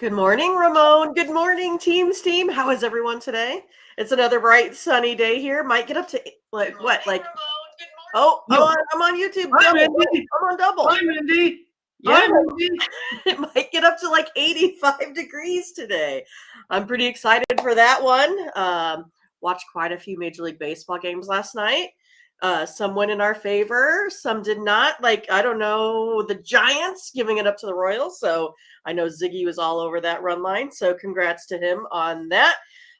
Good morning, Ramon. Good morning, team. How is everyone today? It's another bright, sunny day here. Might get up to Oh, No. I'm on YouTube. Hi, Double. Mindy. I'm on double. Hi, Mindy. Yeah, Hi, Mindy. it might get up to like 85 degrees today. I'm pretty excited for that one. Watched quite a few Major League Baseball games last night. Some went in our favor, some did not. Like, I don't know, the Giants giving it up to the Royals. So I know Ziggy was all over that run line. So congrats to him on that.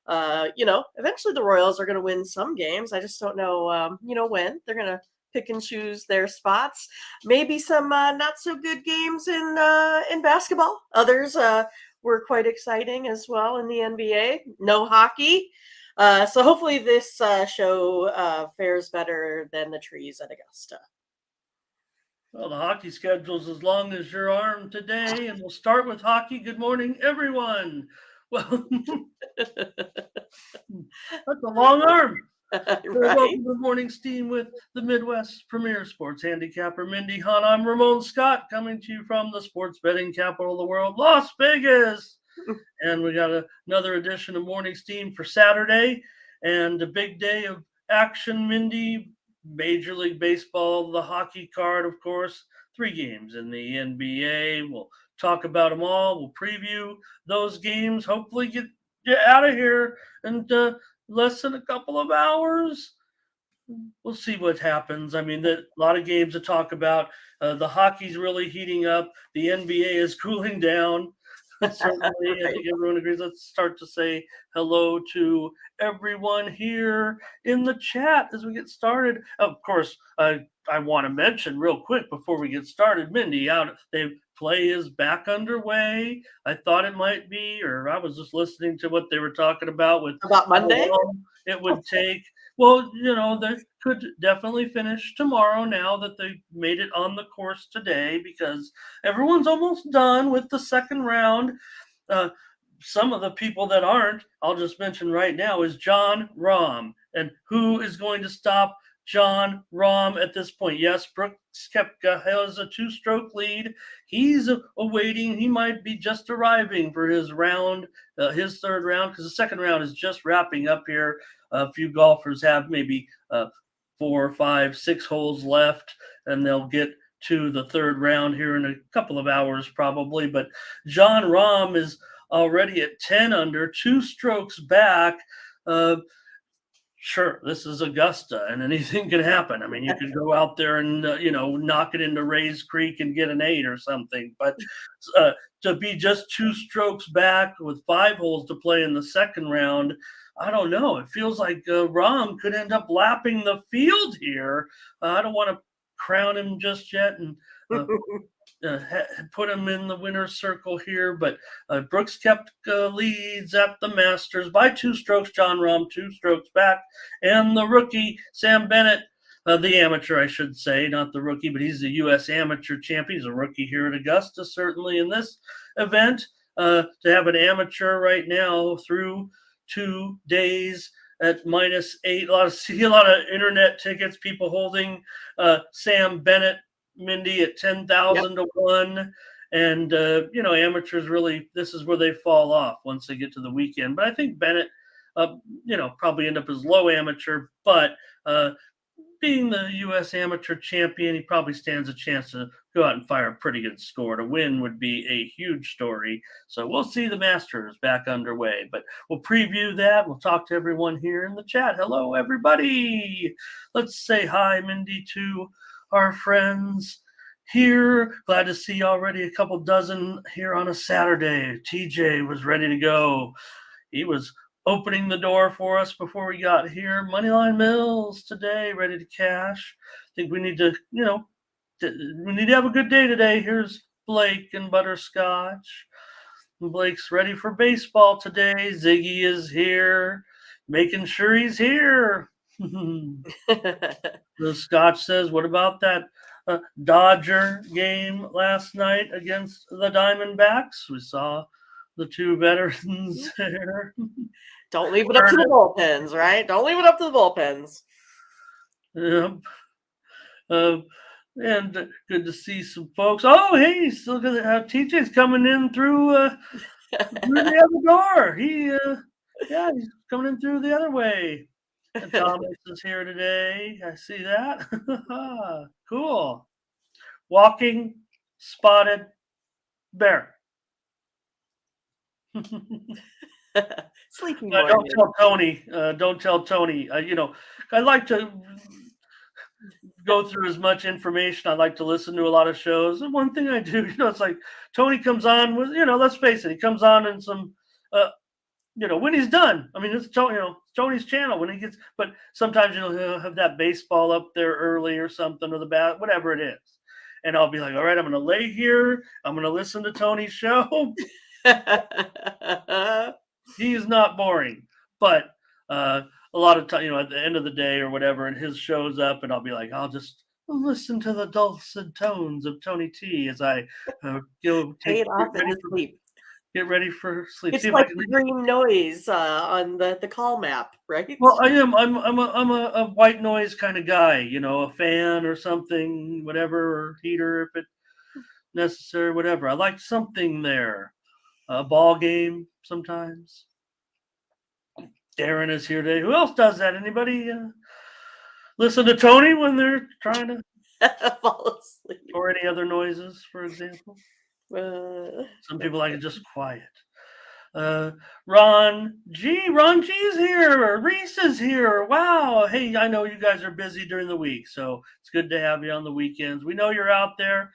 Eventually the Royals are going to win some games. I just don't know, when they're going to pick and choose their spots. Maybe some not so good games in basketball. Others were quite exciting as well in the NBA. No hockey. So hopefully this show fares better than the trees at Augusta. Well, the hockey schedule's as long as your arm today, and we'll start with hockey. Good morning, everyone. Well, that's a long arm. Right. Welcome to Morning Steam with the Midwest Premier Sports Handicapper, Mindy Hahn. I'm Ramon Scott, coming to you from the sports betting capital of the world, Las Vegas. And we got another edition of Morning Steam for Saturday, and a big day of action, Mindy. Major League Baseball, the hockey card, of course, 3 games in the NBA. We'll talk about them all. We'll preview those games. Hopefully get out of here in less than a couple of hours. We'll see what happens. I mean, a lot of games to talk about. The hockey's really heating up. The NBA is cooling down. Certainly, I think everyone agrees. Let's start to say hello to everyone here in the chat as we get started. Of course, I want to mention real quick before we get started, Mindy, play is back underway. I thought it might be, or I was just listening to what they were talking about Monday. How long it would take. Well, they could definitely finish tomorrow now that they made it on the course today, because everyone's almost done with the second round. Some of the people that aren't, I'll just mention right now, is Jon Rahm. And who is going to stop Jon Rahm at this point? Yes, Brooks Koepka has a 2-stroke lead. He's awaiting. He might be just arriving for his round, his third round, because the second round is just wrapping up here. A few golfers have maybe 4, 5, 6 holes left, and they'll get to the third round here in a couple of hours probably. But Jon Rahm is already at 10 under, 2 strokes back. Sure, this is Augusta, and anything can happen. I mean, you could go out there and knock it into Rays Creek and get an 8 or something. But to be just 2 strokes back with 5 holes to play in the second round, I don't know. It feels like Rahm could end up lapping the field here. I don't want to crown him just yet and put him in the winner's circle here, but Brooks Koepka leads at the Masters by 2 strokes. Jon Rahm 2 strokes back, and the rookie Sam Bennett, the amateur, I should say, not the rookie, but he's the U.S. amateur champion. He's a rookie here at Augusta, certainly in this event. To have an amateur right now through 2 days at -8. A lot of internet tickets, people holding Sam Bennett, Mindy, at 10,000 to 1. And, amateurs really, this is where they fall off once they get to the weekend. But I think Bennett, probably end up as low amateur, but being the U.S. amateur champion, he probably stands a chance to go out and fire a pretty good score. To win would be a huge story. So we'll see the Masters back underway, but we'll preview that. We'll talk to everyone here in the chat. Hello, everybody. Let's say hi, Mindy, to our friends here. Glad to see already a couple dozen here on a Saturday. TJ was ready to go. He was opening the door for us before we got here. Moneyline Mills today, ready to cash. I think we need to, we need to have a good day today. Here's Blake and Butterscotch. Blake's ready for baseball today. Ziggy is here, making sure he's here. The Scotch says, what about that Dodger game last night against the Diamondbacks? We saw the 2 veterans there. Don't leave it up to the bullpens, right? Don't leave it up to the bullpens. Yep. And good to see some folks. Oh, hey, look at TJ's coming in through through the other door. He's coming in through the other way. And Thomas is here today. I see that. Cool. Walking spotted bear. Sleepy Don't morning. tell Tony. Don't tell Tony. I like to go through as much information. I like to listen to a lot of shows. And one thing I do, it's like Tony comes on with, let's face it, he comes on in some, when he's done. I mean, it's Tony, Tony's channel when he gets. But sometimes he'll have that baseball up there early or something, or the bat, whatever it is. And I'll be like, all right, I'm going to lay here. I'm going to listen to Tony's show. He is not boring, but a lot of time, at the end of the day or whatever, and his shows up, and I'll be like, I'll just listen to the dulcet tones of Tony T as I Fade off and sleep. Get ready for sleep. It's like the green noise on the call map, right? Well, I am. I'm a white noise kind of guy. A fan or something, whatever, or heater if it's necessary, whatever. I like something there. A ball game sometimes. Darren is here today. Who else does that? Anybody listen to Tony when they're trying to fall asleep? Or any other noises, for example? Some people like it just quiet. Ron G's here. Reese is here. Wow. Hey, I know you guys are busy during the week, so it's good to have you on the weekends. We know you're out there.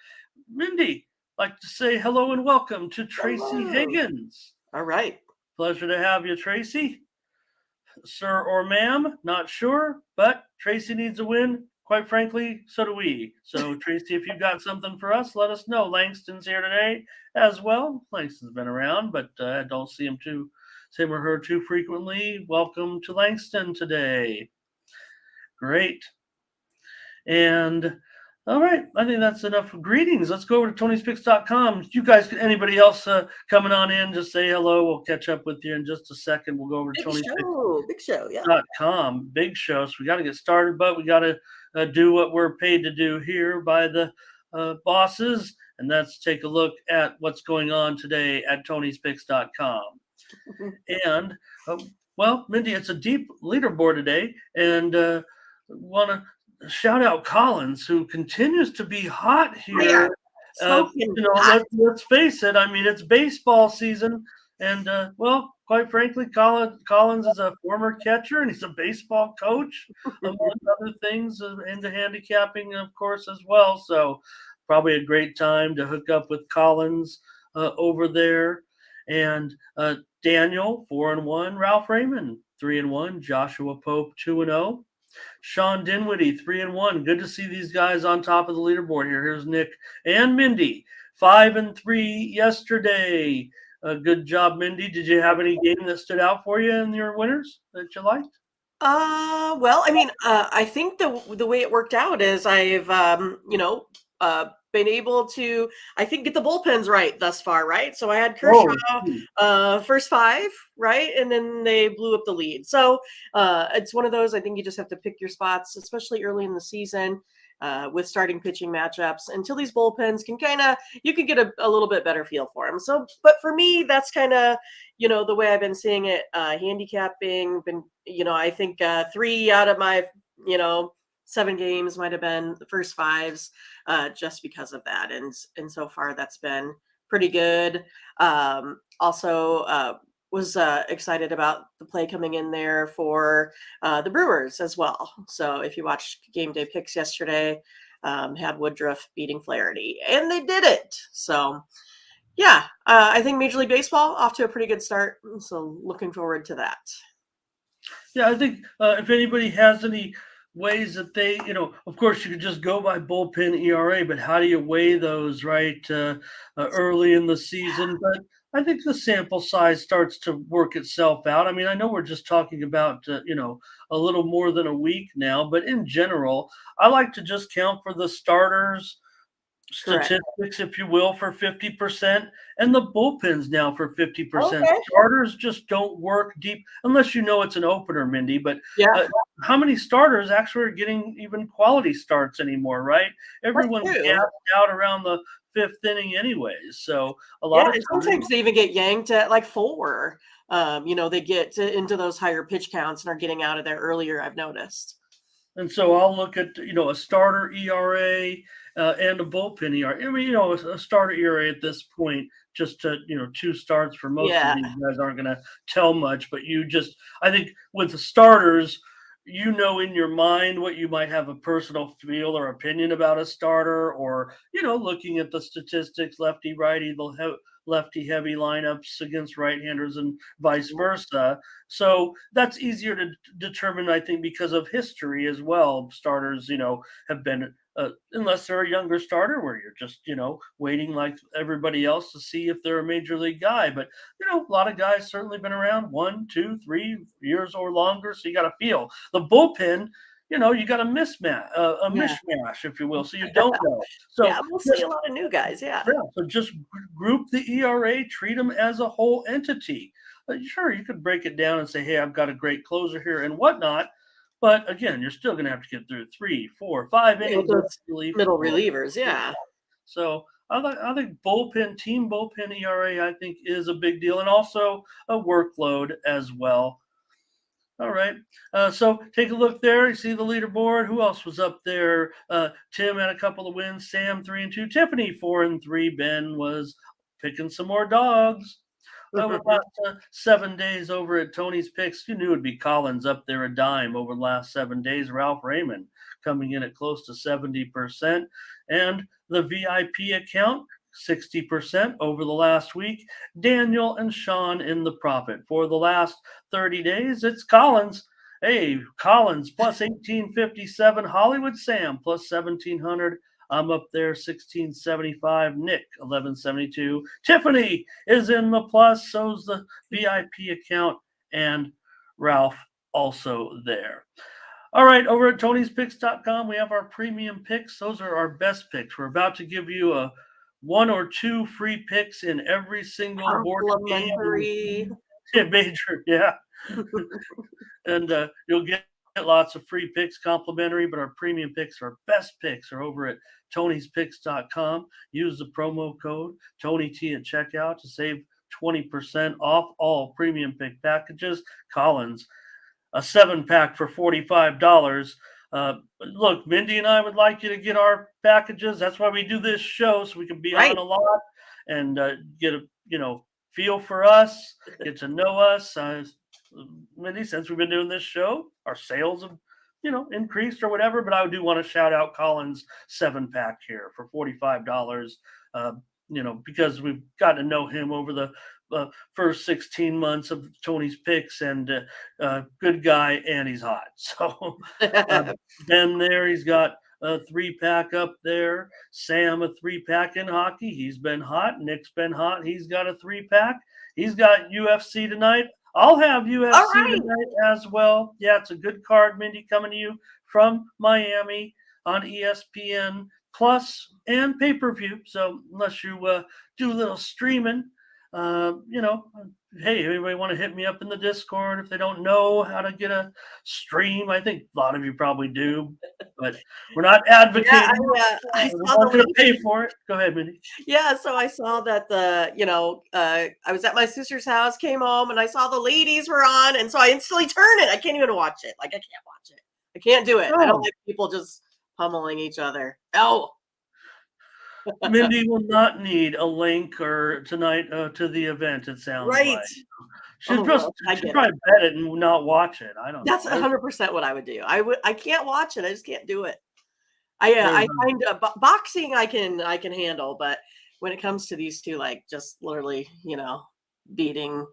Mindy, like to say hello and welcome to Tracy Higgins. All right. Pleasure to have you, Tracy. Sir or ma'am, not sure, but Tracy needs a win. Quite frankly, so do we. So, Tracy, if you've got something for us, let us know. Langston's here today as well. Langston's been around, but I don't see him or her too frequently. Welcome to Langston today. Great. And all right, I think that's enough greetings. Let's go over to Tony'sPicks.com. You guys, anybody else coming on in, just say hello. We'll catch up with you in just a second. We'll go over to Tony'sPicks.com. Big show. So we got to get started, but we got to do what we're paid to do here by the bosses, and that's take a look at what's going on today at Tony'sPicks.com. And, Mindy, it's a deep leaderboard today, and want to shout out Collins, who continues to be hot here. Let's face it. I mean, it's baseball season, and quite frankly, Collins is a former catcher, and he's a baseball coach, among other things, into handicapping, of course, as well. So, probably a great time to hook up with Collins over there. And Daniel 4-1, Ralph Raymond 3-1, Joshua Pope 2-0. Sean Dinwiddie 3-1. Good to see these guys on top of the leaderboard here. Here's Nick and Mindy 5-3 yesterday. Good job, Mindy. Did you have any game that stood out for you in your winners that you liked? I think the way it worked out is I've been able to, I think, get the bullpens right thus far, right? So I had Kershaw first 5, right? And then they blew up the lead. So it's one of those, I think you just have to pick your spots, especially early in the season with starting pitching matchups until these bullpens can you can get a little bit better feel for them. So, but for me, that's kind of, the way I've been seeing it, handicapping, I think 3 out of my, 7 games might have been the first 5s, just because of that. And so far that's been pretty good. Also was excited about the play coming in there for the Brewers as well. So if you watched game day picks yesterday, had Woodruff beating Flaherty, and they did it. So yeah, I think Major League Baseball off to a pretty good start. So looking forward to that. Yeah, I think if anybody has any ways that they, of course you could just go by bullpen ERA, but how do you weigh those right early in the season? But I think the sample size starts to work itself out. I mean, I know we're just talking about, a little more than a week now, but in general, I like to just count for the starters Correct. statistics, if you will, for 50%, and the bullpens now for 50%. Okay. Starters just don't work deep unless you know it's an opener, Mindy. But Yeah, uh, how many starters actually are getting even quality starts anymore, right? that's Everyone's true. gassed out around the fifth inning, anyways. So a Yeah, lot of and times, sometimes they even get yanked at like 4. They get into those higher pitch counts and are getting out of there earlier, I've noticed. and so I'll look at a starter ERA and a bullpen ERA. I mean, a starter ERA at this point, just to 2 starts for most of Yeah. these guys aren't going to tell much. But I think with the starters, in your mind what you might have a personal feel or opinion about a starter, or looking at the statistics, lefty righty, lefty heavy lineups against right-handers and vice versa. So that's easier to determine, I think, because of history as well. Starters, have been, unless they're a younger starter where you're just, waiting like everybody else to see if they're a major league guy. But, a lot of guys certainly been around 1, 2, 3 years or longer. So you got to feel the bullpen. You got a mismatch, a Yeah. mishmash, if you will. So you don't know. So Yeah, we'll see just a lot of new guys, yeah. yeah, so just group the ERA, treat them as a whole entity. Sure, you could break it down and say, hey, I've got a great closer here and whatnot. But again, you're still going to have to get through 3, 4, 5 Yeah, with innings of those relief. middle relievers, yeah. So I think team bullpen ERA, I think is a big deal, and also a workload as well. All right. So take a look there. You see the leaderboard. Who else was up there? Tim had a couple of wins. Sam 3-2. Tiffany 4-3. Ben was picking some more dogs. Over the last 7 days over at Tony's Picks, you knew it'd be Collins up there a dime over the last 7 days. Ralph Raymond coming in at close to 70%. And the VIP account, 60% over the last week. Daniel and Sean in the profit. For the last 30 days, it's Collins. Hey, Collins plus 1857. Hollywood Sam plus 1700. I'm up there 1675. Nick 1172. Tiffany is in the plus. So's the VIP account, and Ralph also there. All right, over at Tony'sPicks.com, we have our premium picks. Those are our best picks. We're about to give you a 1 or 2 free picks in every single board game. Complimentary. Major, yeah. And you'll get lots of free picks complimentary, but our premium picks, our best picks, are over at Tony'sPicks.com. Use the promo code TonyT at checkout to save 20% off all premium pick packages. Collins, a 7-pack for $45. Look, Mindy and I would like you to get our packages. That's why we do this show, so we can be Right. on a lot and get a feel for us, get to know us. Mindy, since we've been doing this show, our sales have increased or whatever. But I do want to shout out Collins 7-pack here for $45. Because we've gotten to know him over the first 16 months of Tony's Picks, and good guy, and he's hot. So Ben there, he's got a 3-pack up there. Sam, a 3-pack in hockey. He's been hot. Nick's been hot. He's got a 3-pack. He's got UFC tonight. I'll have UFC tonight as well. Yeah, it's a good card, Mindy, coming to you from Miami on ESPN Plus and pay-per-view. So unless you do a little streaming, hey, anybody want to hit me up in the Discord if they don't know how to get a stream? I think a lot of you probably do, but we're not advocating. Yeah, I We saw want the you to pay for it. Go ahead, Mindy. Yeah, so I saw that I was at my sister's house, came home, and I saw the ladies were on, and so I instantly turned it. I can't even watch it. Like, I can't watch it. I can't do it. I don't like people just pummeling each other. No. Mindy will not need a link or tonight to the event. It sounds Right. like she'd Well, probably bet it and not watch it. I don't That's know. 100% what I would do. I can't watch it. I just can't do it. I find boxing I can handle, but when it comes to these two, like, just literally, beating,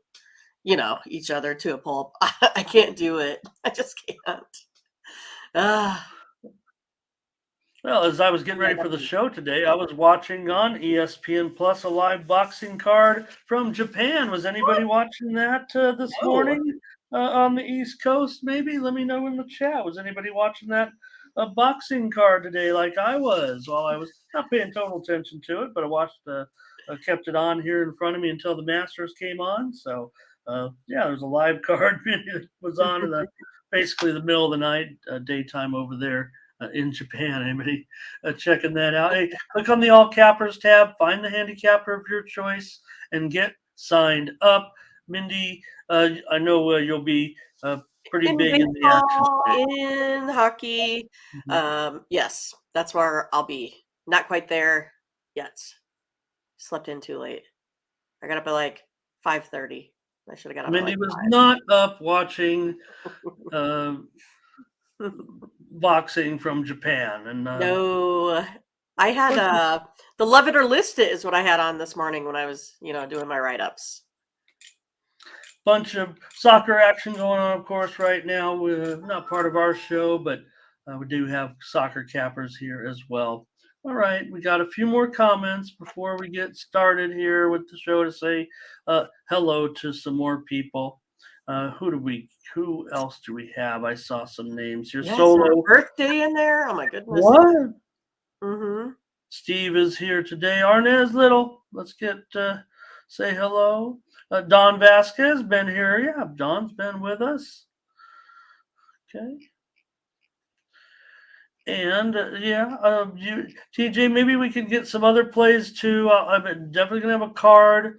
each other to a pulp, I can't do it. I just can't. Well, as I was getting ready for the show today, I was watching on ESPN Plus a live boxing card from Japan. Was anybody watching that this No. morning on the East Coast? Maybe let me know in the chat. Was anybody watching that a boxing card today, like I was, while I was not paying total attention to it, but I watched kept it on here in front of me until the Masters came on. So yeah, there's a live card that was on in basically the middle of the night, daytime over there in Japan. Anybody checking that out? Hey, click on the All Cappers tab, find the handicapper of your choice, and get signed up. Mindy, I know you'll be pretty In big in the action baseball, today. in hockey, yes, that's where I'll be. Not quite there yet. Slept in too late. I got up at like 5:30. I should have got up at Mindy like was not up watching 5. boxing from Japan, and No, I had the Love It or List It is what I had on this morning when I was, doing my write-ups. bunch of soccer action going on, of course, right now. We're not part of our show, but we do have soccer cappers here as well. All right, we got a few more comments before we get started here with the show to say hello to some more people. Who else do we have? I saw some names here. Yes, Solo. birthday in there. Oh my goodness. What? Mm-hmm. Steve is here today. Arnez Little. Let's get say hello. Don Vasquez been here. Yeah, Don's been with us. Okay. And TJ, maybe we could get some other plays too. I'm definitely gonna have a card.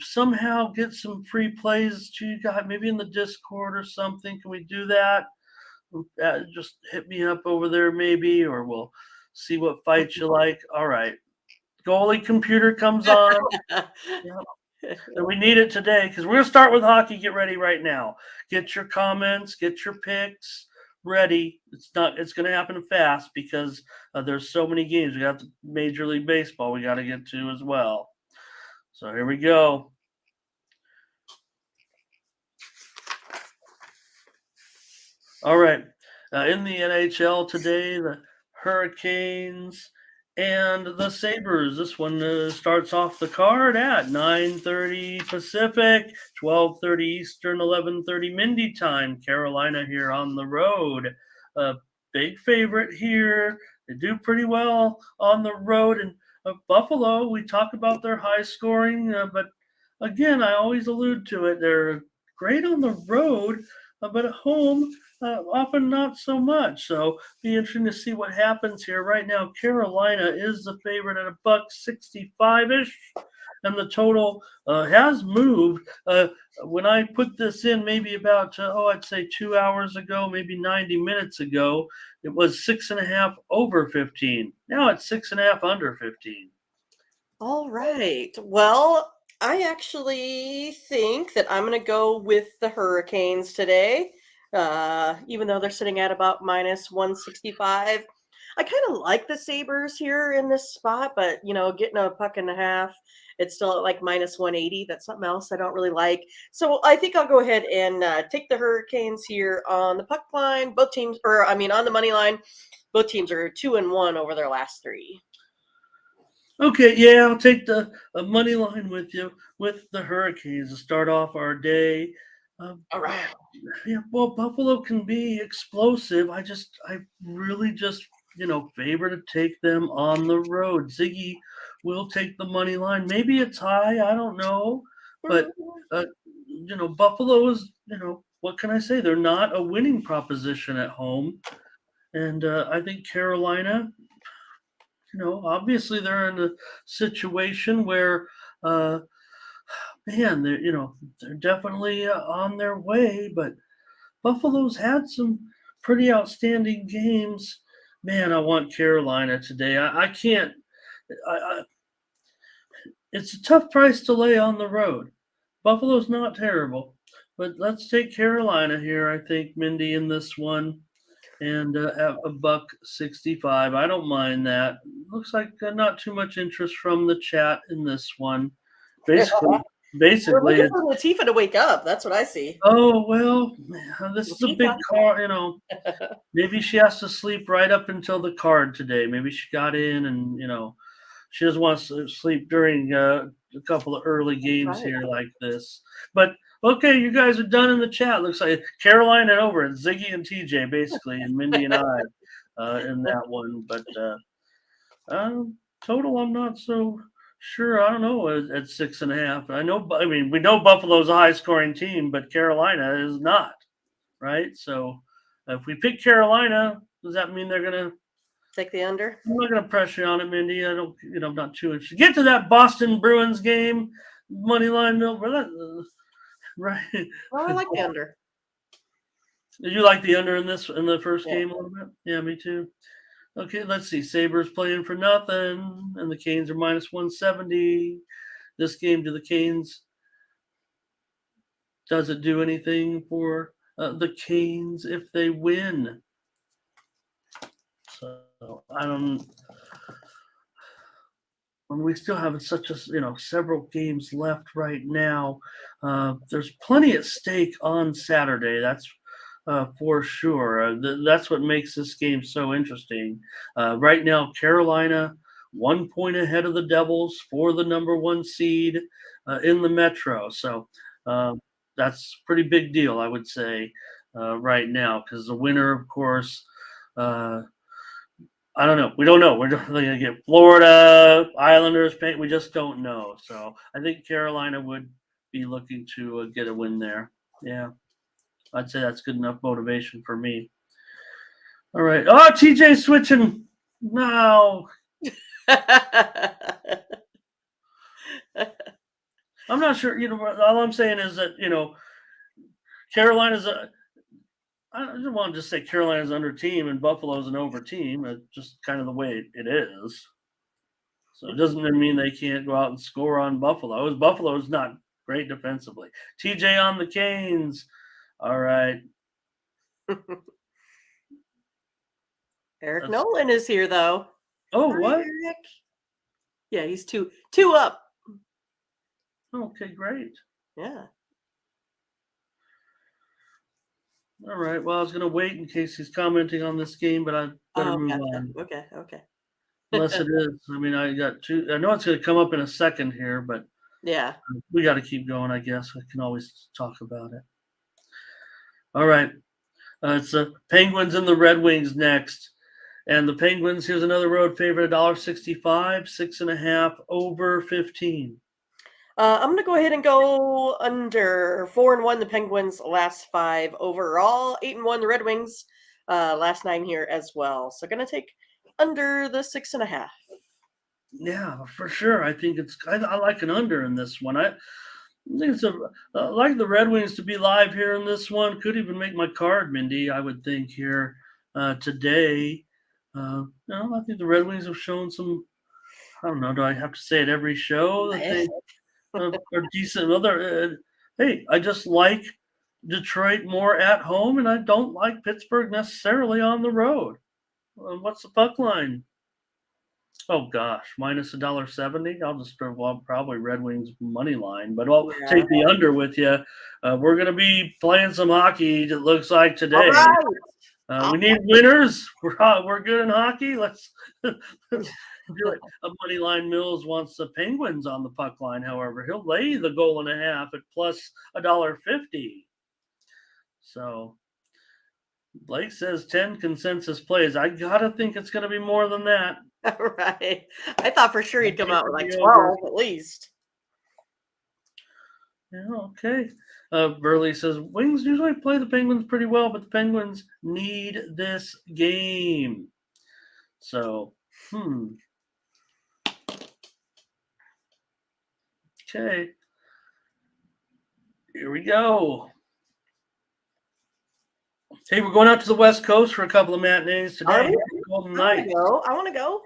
Somehow get some free plays to you guys, maybe in the Discord or something. Can we do that? Just hit me up over there, maybe, or we'll see what fights you like. All right. Goalie computer comes on. And we need it today because we're going to start with hockey. Get ready right now. Get your comments, get your picks ready. It's going to happen fast because there's so many games. We got the Major League Baseball we got to get to as well. So here we go. All right. In the NHL today, the Hurricanes and the Sabres. This one starts off the card at 9:30 Pacific, 12:30 Eastern, 11:30 Mindy time. Carolina here on the road. Big favorite here. They do pretty well on the road. And Buffalo, we talk about their high scoring, but again, I always allude to it. They're great on the road, but at home, often not so much. So be interesting to see what happens here. Right now, Carolina is the favorite at $1.65-ish, and the total has moved. When I put this in, maybe about I'd say 2 hours ago, maybe 90 minutes ago, it was 6.5 over 15. Now it's 6.5 under 15. All right. Well, I actually think that I'm going to go with the Hurricanes today. Even though they're sitting at about minus 165. I kind of like the Sabres here in this spot, but getting a puck and a half, it's still at like minus 180. That's something else I don't really like. So I think I'll go ahead and take the Hurricanes here on the puck line. Both teams, on the money line, both teams are 2-1 over their last 3. Okay, yeah, I'll take the money line with you with the Hurricanes to start off our day. All right. Yeah, well, Buffalo can be explosive. I really just, favor to take them on the road. Ziggy will take the money line. Maybe it's high. I don't know. But, Buffalo is, what can I say? They're not a winning proposition at home. And I think Carolina, obviously they're in a situation where, man, they're definitely on their way, but Buffalo's had some pretty outstanding games. Man, I want Carolina today. I can't. It's a tough price to lay on the road. Buffalo's not terrible, but let's take Carolina here. I think Mindy in this one, and at $1.65. I don't mind that. Looks like not too much interest from the chat in this one. Basically, We're looking for Latifah to wake up. That's what I see. Oh, well, this is a big card, Maybe she has to sleep right up until the card today. Maybe she got in and, she doesn't want to sleep during a couple of early games here like this. But, okay, you guys are done in the chat. Looks like Caroline and over, and Ziggy and TJ, basically, and Mindy and I. in that one. But total, I'm not so sure. I don't know at 6.5. We know Buffalo's a high scoring team, but Carolina is not, right? So if we pick Carolina, does that mean they're going to Take the under? I'm not going to pressure you on it, Mindy. I don't, I'm not too interested. Get to that Boston Bruins game, money line mill, right? Oh, I like the under. Did you like the under in the first Yeah. game a little bit? Yeah, me too. Okay, let's see. Sabres playing for nothing, and the Canes are minus 170. This game, to the Canes, does it do anything for the Canes if they win? So I don't. And we still have such several games left right now. There's plenty at stake on Saturday. That's for sure. That's what makes this game so interesting. Right now, Carolina 1 point ahead of the Devils for the number 1 seed in the Metro. So that's a pretty big deal, I would say, right now, because the winner, of course, I don't know. We don't know. We're going to get Florida, Islanders, we just don't know. So I think Carolina would be looking to get a win there. Yeah. I'd say that's good enough motivation for me. All right. Oh, TJ switching. No. I'm not sure. All I'm saying is that, Carolina's I don't want to just say Carolina's under team and Buffalo's an over team. It's just kind of the way it is. So it doesn't mean they can't go out and score on Buffalo. Buffalo's not great defensively. TJ on the Canes. All right. Eric Nolan is here, though. Oh, Hi, what? Eric. Yeah, he's two up. Okay, great. Yeah. All right. Well, I was going to wait in case he's commenting on this game, but I better move on. Okay. Unless it is. I got two. I know it's going to come up in a second here, but yeah, we got to keep going, I guess. I can always talk about it. All right. It's the Penguins and the Red Wings next. And the Penguins, here's another road favorite, $1.65, 6.5 over 15. I'm going to go ahead and go under 4-1. The Penguins last 5 overall, 8-1. The Red Wings last 9 here as well. So going to take under the 6.5. Yeah, for sure. I think I like an under in this one. I think it's like the Red Wings to be live here in this one. Could even make my card, Mindy, I would think here today. I think the Red Wings have shown some, I don't know, do I have to say it every show that they are decent? Hey, I just like Detroit more at home, and I don't like Pittsburgh necessarily on the road. What's the puck line? Oh gosh, minus $1.70. I'll just probably Red Wings money line, but I'll take the under with you. We're going to be playing some hockey. It looks like today. All right. We need winners. We're good in hockey. Let's do it. Money line Mills wants the Penguins on the puck line. However, he'll lay the goal and a half at plus $1.50. So Blake says 10 consensus plays. I gotta think it's going to be more than that. All right. I thought for sure he'd come out with like 12 at least. Yeah, okay. Burley says Wings usually play the Penguins pretty well, but the Penguins need this game. So, Okay. Here we go. Hey, we're going out to the West Coast for a couple of matinees today. Golden Knights. I want to go.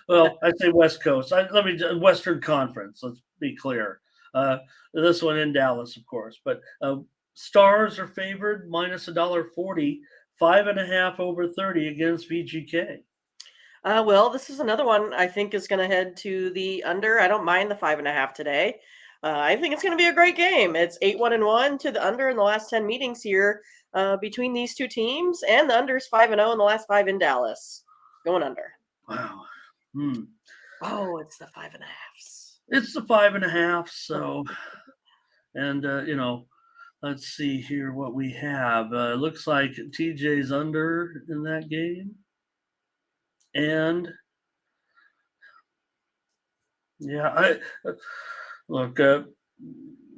Well, I say West Coast. Western Conference. Let's be clear. This one in Dallas, of course. But Stars are favored minus $1.40, 5.5 over 30 against VGK. Well, this is another one I think is going to head to the under. I don't mind the 5.5 today. I think it's going to be a great game. It's 8-1-1 to the under in the last 10 meetings here between these two teams, and the under is 5-0 in the last 5 in Dallas. Going under. Wow. Oh, it's the 5.5s. It's the 5.5. So, and Let's see here what we have. Looks like TJ's under in that game. And yeah, look,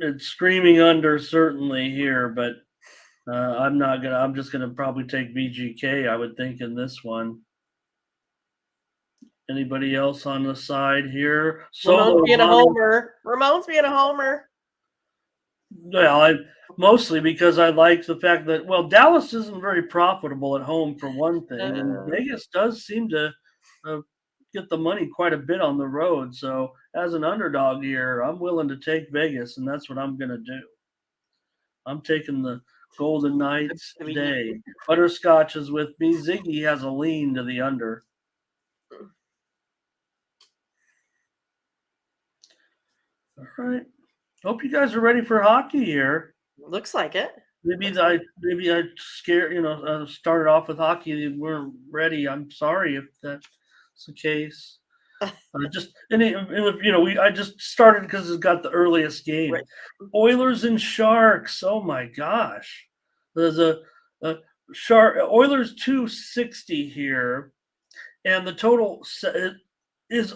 it's screaming under certainly here, but I'm just gonna probably take VGK, I would think, in this one. Anybody else on the side here? Ramon's Solo being a money. homer. Ramon's being a homer. Well, mostly because I like the fact that, well, Dallas isn't very profitable at home for one thing, and Vegas does seem to uh, get the money quite a bit on the road. So as an underdog here, I'm willing to take Vegas, and that's what I'm going to do. I'm taking the Golden Knights today. Butterscotch is with me. Ziggy has a lean to the under. All right. Hope you guys are ready for hockey here. Looks like it. Maybe I scared started off with hockey. They weren't ready. I'm sorry if that's the case. I just started because it's got the earliest game. Right. Oilers and Sharks. Oh my gosh, there's a Shark Oilers 260 here, and the total is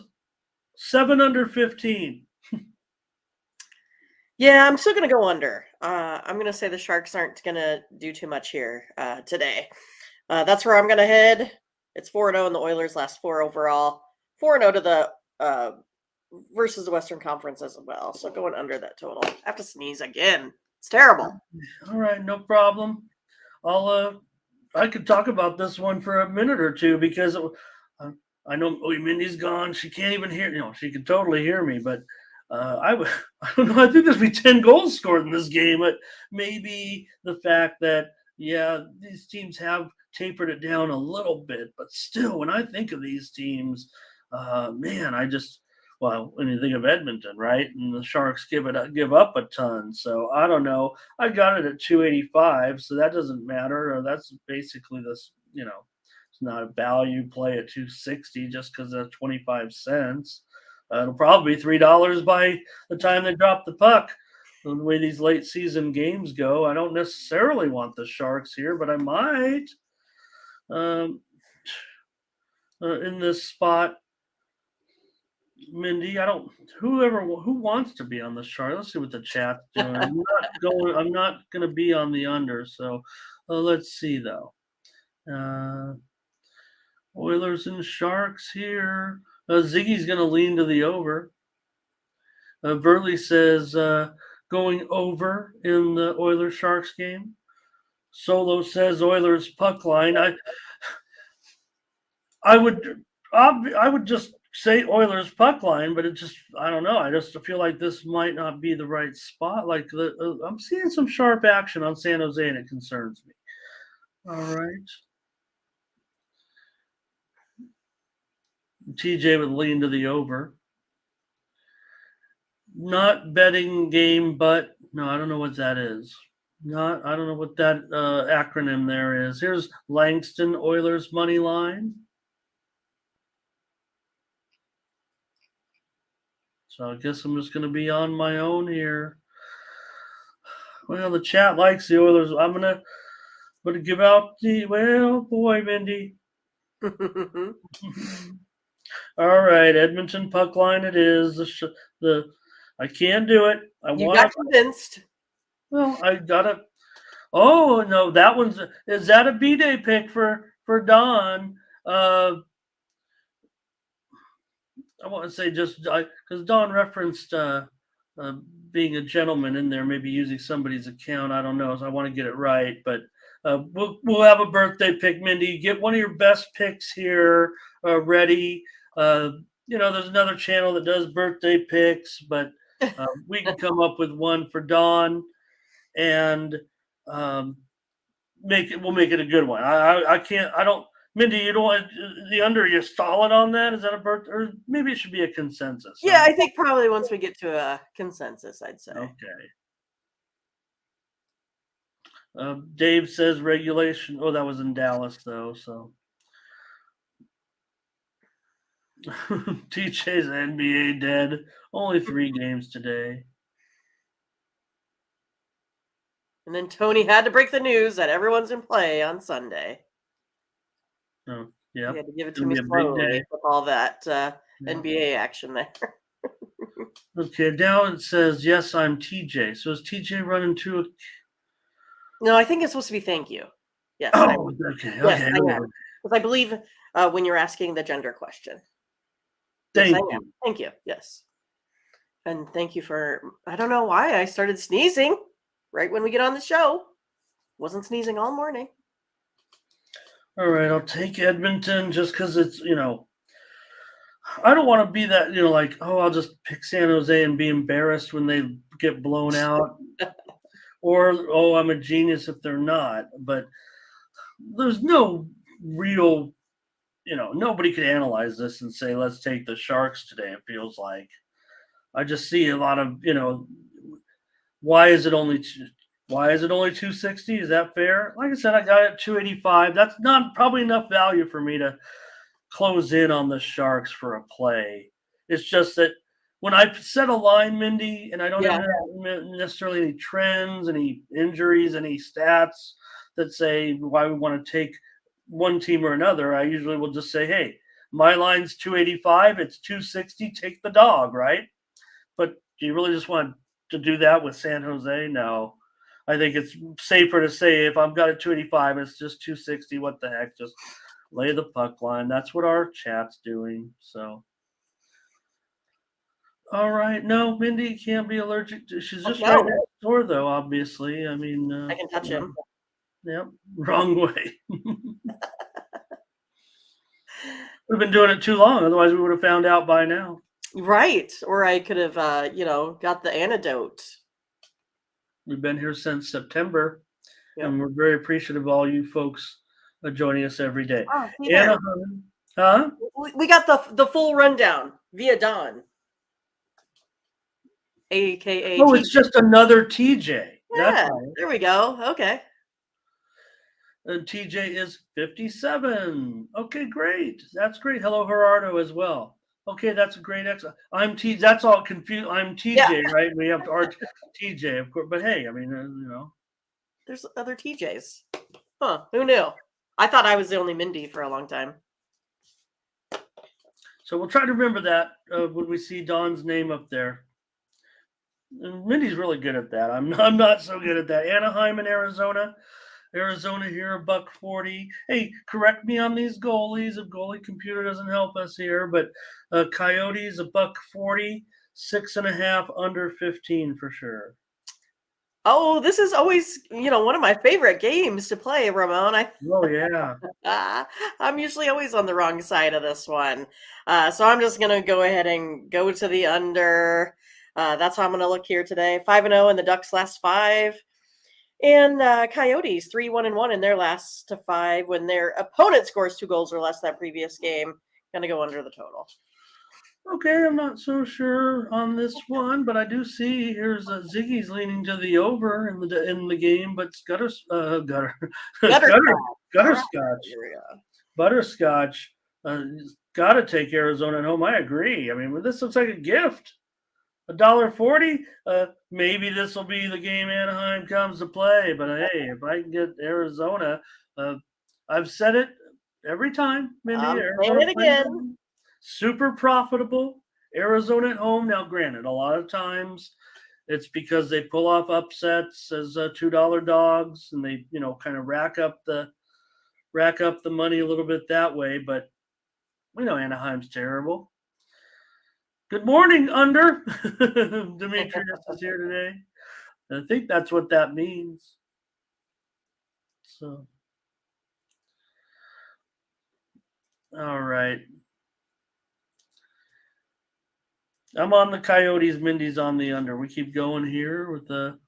7 under 15. Yeah, I'm still going to go under. I'm going to say the Sharks aren't going to do too much here today. That's where I'm going to head. It's 4-0 in the Oilers last 4 overall. 4-0 to the versus the Western Conference as well. So going under that total. I have to sneeze again. It's terrible. All right, no problem. I could talk about this one for a minute or two because I know Mindy's gone. She can't even hear. She can totally hear me, but I don't know. I think there's be 10 goals scored in this game. But maybe the fact that these teams have tapered it down a little bit, but still, when I think of these teams, man, when you think of Edmonton, right, and the Sharks give up a ton. So I don't know. I got it at 285, so that doesn't matter. That's basically this. It's not a value play at 260 just because of 25 cents. It'll probably be $3 by the time they drop the puck. The way these late season games go, I don't necessarily want the Sharks here, but I might in this spot. Mindy, who wants to be on the Sharks. Let's see what the chat's doing. I'm not going to be on the under. So let's see though. Oilers and Sharks here. Ziggy's going to lean to the over. Burley says going over in the Oilers Sharks game. Solo says Oilers puck line. I would just say Oilers puck line, but I don't know. I just feel like this might not be the right spot. Like I'm seeing some sharp action on San Jose, and it concerns me. All right. TJ would lean to the over. Not betting game, but no, I don't know what that is. I don't know what that acronym there is. Here's Langston Oilers money line. So I guess I'm just going to be on my own here. Well, the chat likes the Oilers. I'm going to give out boy, Mindy. All right, Edmonton puck line it is. I can't do it. You got convinced. Well, I got it. Oh, no, is that a B-Day pick for Don? I want to say just because Don referenced being a gentleman in there, maybe using somebody's account. I don't know. So I want to get it right, but we'll have a birthday pick, Mindy. Get one of your best picks here ready. There's another channel that does birthday picks, but we can come up with one for Don and we'll make it a good one. Mindy, you don't want the under. You solid on that? Is that a birth, or maybe it should be a consensus? Yeah, I think probably once we get to a consensus, I'd say. Okay. Dave says regulation. Oh, that was in Dallas though. So TJ's NBA dead. Only 3 games today. And then Tony had to break the news that everyone's in play on Sunday. Oh, yeah. He had to give it It's to gonna me be a big slowly day. with all that Yeah. NBA action there. Okay, now it says, yes, I'm TJ. So is TJ running to a... No, I think it's supposed to be thank you. Yes. Oh, okay. Yes, Okay. I am. Because I believe when you're asking the gender question. Yes, Thank I am. you. Thank you. Yes. And thank you for, I don't know why I started sneezing right when we get on the show. Wasn't sneezing all morning. All right, I'll take Edmonton just because it's, I don't want to be that, like, oh, I'll just pick San Jose and be embarrassed when they get blown out. Or, oh, I'm a genius if they're not. But there's no real, nobody could analyze this and say, let's take the Sharks today. It feels like I just see a lot of, why is it only 260? Is that fair? Like I said, I got it at 285. That's not probably enough value for me to close in on the Sharks for a play. It's just that when I set a line, Mindy, and I don't have necessarily any trends, any injuries, any stats that say why we want to take one team or another, I usually will just say, hey, my line's 285, it's 260, take the dog, right? But do you really just want to do that with San Jose? No. I think it's safer to say if I've got a 285, it's just 260. What the heck? Just lay the puck line. That's what our chat's doing. So, all right. No, Mindy can't be allergic to. She's just right next door, though. Obviously, I mean, I can touch him. Yep, wrong way. We've been doing it too long. Otherwise, we would have found out by now. Right. Or I could have, got the antidote. We've been here since September, Yep. and we're very appreciative of all you folks joining us every day. Oh, Anaheim, huh? We got the full rundown via Don, aka. Oh, it's just another TJ. Yeah, That's right. there we go. Okay. And TJ is 57. Okay, great. That's great. Hello, Gerardo, as well. Okay, that's a great extra. I'm T. That's all confused. I'm TJ, right? We have our TJ, of course. But hey, I mean, There's other TJs. Huh? Who knew? I thought I was the only Mindy for a long time. So we'll try to remember that when we see Don's name up there. And Mindy's really good at that. I'm not so good at that. Anaheim and Arizona. Arizona here, $1.40. Hey, correct me on these goalies. A goalie computer doesn't help us here, but Coyotes $1.40, 6.5 under 15 for sure. Oh, this is always, one of my favorite games to play, Ramon. Oh yeah. I'm usually always on the wrong side of this one, so I'm just gonna go ahead and go to the under. That's how I'm gonna look here today. 5-0 in the Ducks' last 5. And Coyotes 3-1-1 in their last 5 when their opponent scores 2 goals or less that previous game. Gonna go under the total. Okay, I'm not so sure on this one, but I do see here's Ziggy's leaning to the over in the game, but Butterscotch. Butterscotch got to take Arizona at home. I agree. I mean, this looks like a gift. $1.40. Maybe this will be the game Anaheim comes to play. But hey, if I can get Arizona, I've said it every time. Mindy, I'm saying it again. Super profitable. Arizona at home. Now, granted, a lot of times it's because they pull off upsets as $2 dogs, and they kind of rack up the money a little bit that way. But we know Anaheim's terrible. Good morning, under. Demetrius is here today. I think that's what that means. So, all right. I'm on the Coyotes. Mindy's on the under. We keep going here with the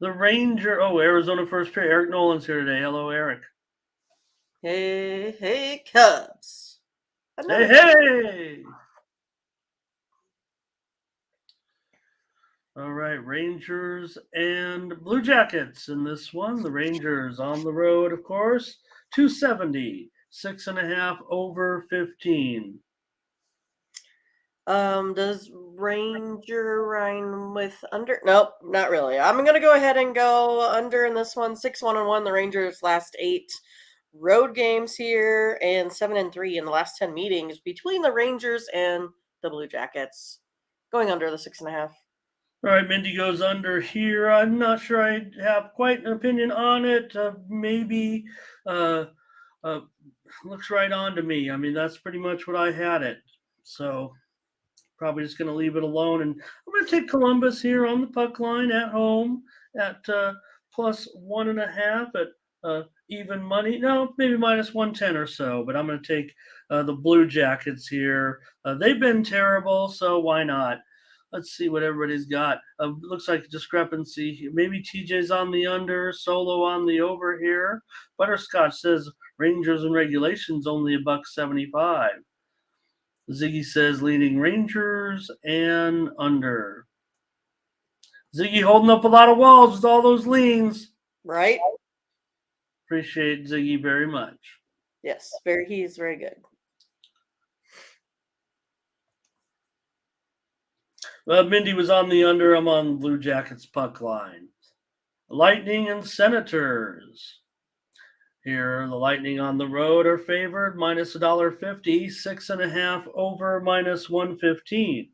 Ranger. Oh, Arizona first pair. Eric Nolan's here today. Hello, Eric. Hey, Cubs. Hey. All right, Rangers and Blue Jackets in this one. The Rangers on the road, of course. 270, 6.5 over 15. Does Ranger rhyme with under? Nope, not really. I'm gonna go ahead and go under in this one. 6-1-1. The Rangers last 8 road games here, and 7-3 in the last 10 meetings between the Rangers and the Blue Jackets. Going under the 6.5. All right, Mindy goes under here. I'm not sure I have quite an opinion on it. Maybe looks right on to me. I mean, that's pretty much what I had it. So probably just going to leave it alone. And I'm going to take Columbus here on the puck line at home at plus 1.5 at even money. No, maybe minus 110 or so. But I'm going to take the Blue Jackets here. They've been terrible, so why not? Let's see what everybody's got. Looks like a discrepancy. Maybe TJ's on the under, Solo on the over here. Butterscotch says Rangers in regulations only $1.75. Ziggy says leading Rangers and under. Ziggy holding up a lot of walls with all those leans. Right? Appreciate Ziggy very much. Yes, he's very good. Mindy was on the under. I'm on Blue Jackets puck line. Lightning and Senators. Here, the Lightning on the road are favored minus $1.50, 6.5 over minus 115.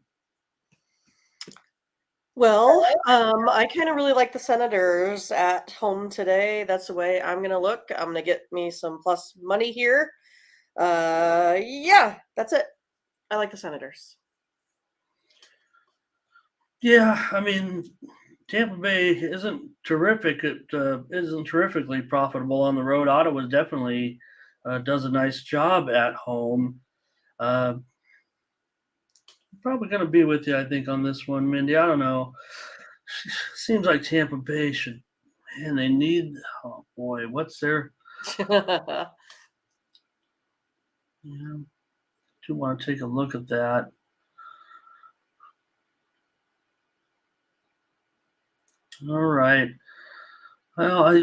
Well, I kind of really like the Senators at home today. That's the way I'm going to look. I'm going to get me some plus money here. Yeah, that's it. I like the Senators. Yeah, I mean, Tampa Bay isn't terrific. It isn't terrifically profitable on the road. Ottawa definitely does a nice job at home. Probably going to be with you, I think, on this one, Mindy. I don't know. Seems like Tampa Bay should. Man, they need. Oh boy, what's their? Yeah, do want to take a look at that. All right. Well, I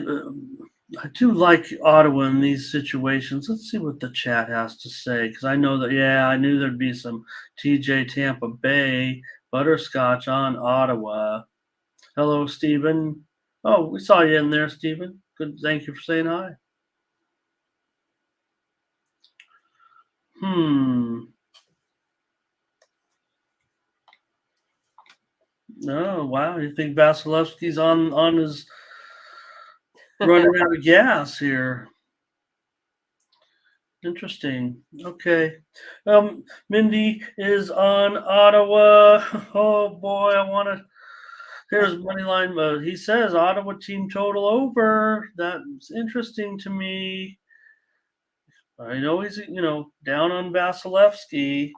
do like Ottawa in these situations. Let's see what the chat has to say, because I know that, yeah, I knew there'd be some TJ Tampa Bay, Butterscotch on Ottawa. Hello, Stephen. Oh, we saw you in there, Stephen. Good. Thank you for saying hi. Oh, wow. You think Vasilevsky's on his running out of gas here? Interesting. Okay. Mindy is on Ottawa. Oh boy, I want to. Here's money line. He says Ottawa team total over. That's interesting to me. I know he's down on Vasilevsky.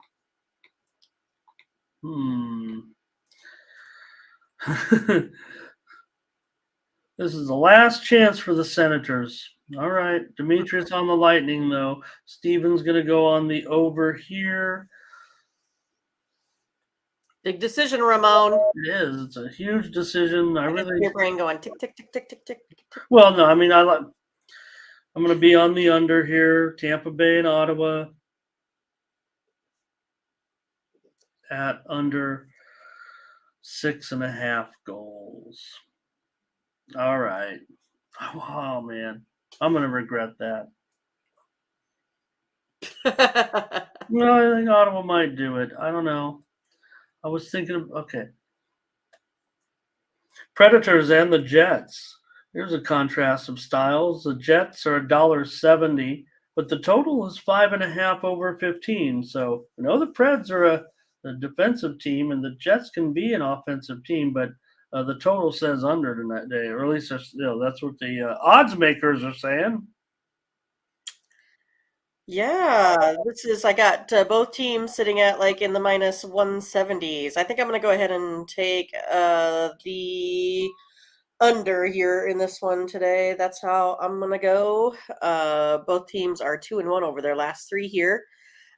This is the last chance for the Senators. All right. Demetrius on the Lightning, though. Steven's going to go on the over here. Big decision, Ramon. It is. It's a huge decision. I really. Your brain going tick, tick, tick, tick, tick, tick. Well, no. I mean, I'm going to be on the under here. Tampa Bay and Ottawa at under 6.5 goals. All right. Oh, man. I'm going to regret that. No, I think Ottawa might do it. I don't know. I was thinking of, okay. Predators and the Jets. Here's a contrast of styles. The Jets are $1.70, but the total is 5.5 over 15. So I know the Preds are a defensive team, and the Jets can be an offensive team, but the total says under today, or at least that's what the odds makers are saying. Yeah, I got both teams sitting at like in the minus 170s. I think I'm going to go ahead and take the under here in this one today. That's how I'm going to go. Both teams are 2-1 over their last 3 here.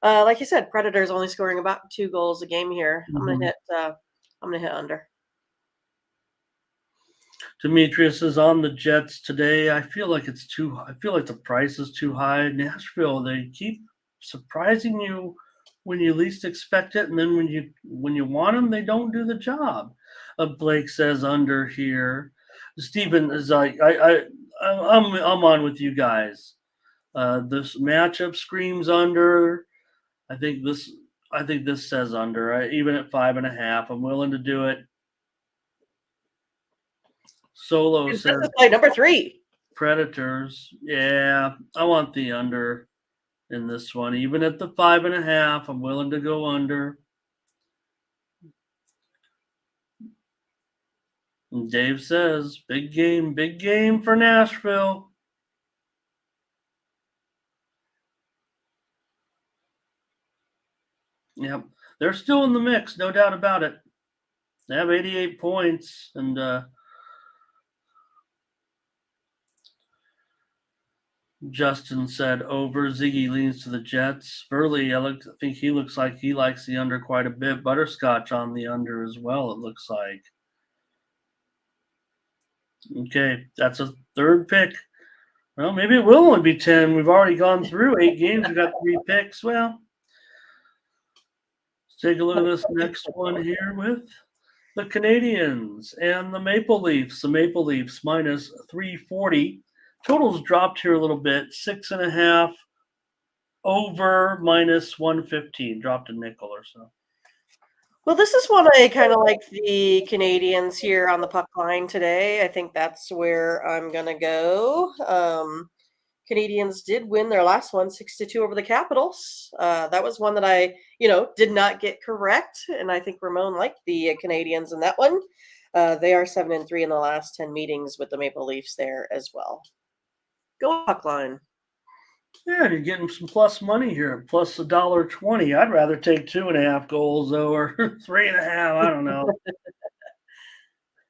Like you said, Predators only scoring about 2 goals a game here. I'm going to hit under. Demetrius is on the Jets today. I feel like the price is too high. Nashville, they keep surprising you when you least expect it, and then when you want them, they don't do the job. Blake says under here. Stephen is I'm on with you guys. This matchup screams under. I think this says under. Even at 5.5, I'm willing to do it. Solo This says is my number 3. Predators. Yeah, I want the under in this one. Even at the 5.5, I'm willing to go under. And Dave says, big game for Nashville. Yep, they're still in the mix, no doubt about it. They have 88 points, and Justin said over. Ziggy leans to the Jets. Burley, I think he looks like he likes the under quite a bit. Butterscotch on the under as well, it looks like. Okay, that's a third pick. Well, maybe it will only be 10. We've already gone through 8 games. We've got 3 picks. Well, let's take a look at this next one here with the Canadians and the Maple Leafs. The Maple Leafs minus 340. Totals dropped here a little bit. 6.5 over minus 115. Dropped a nickel or so. Well, this is one I kind of like the Canadians here on the puck line today. I think that's where I'm going to go. Canadians did win their last one, 6-2 over the Capitals. That was one that I, did not get correct, and I think Ramon liked the Canadians in that one. They are 7-3 in the last 10 meetings with the Maple Leafs there as well. Go puck line. Yeah, you're getting some plus money here, plus $1.20. I'd rather take 2.5 goals though, or 3.5. I don't know.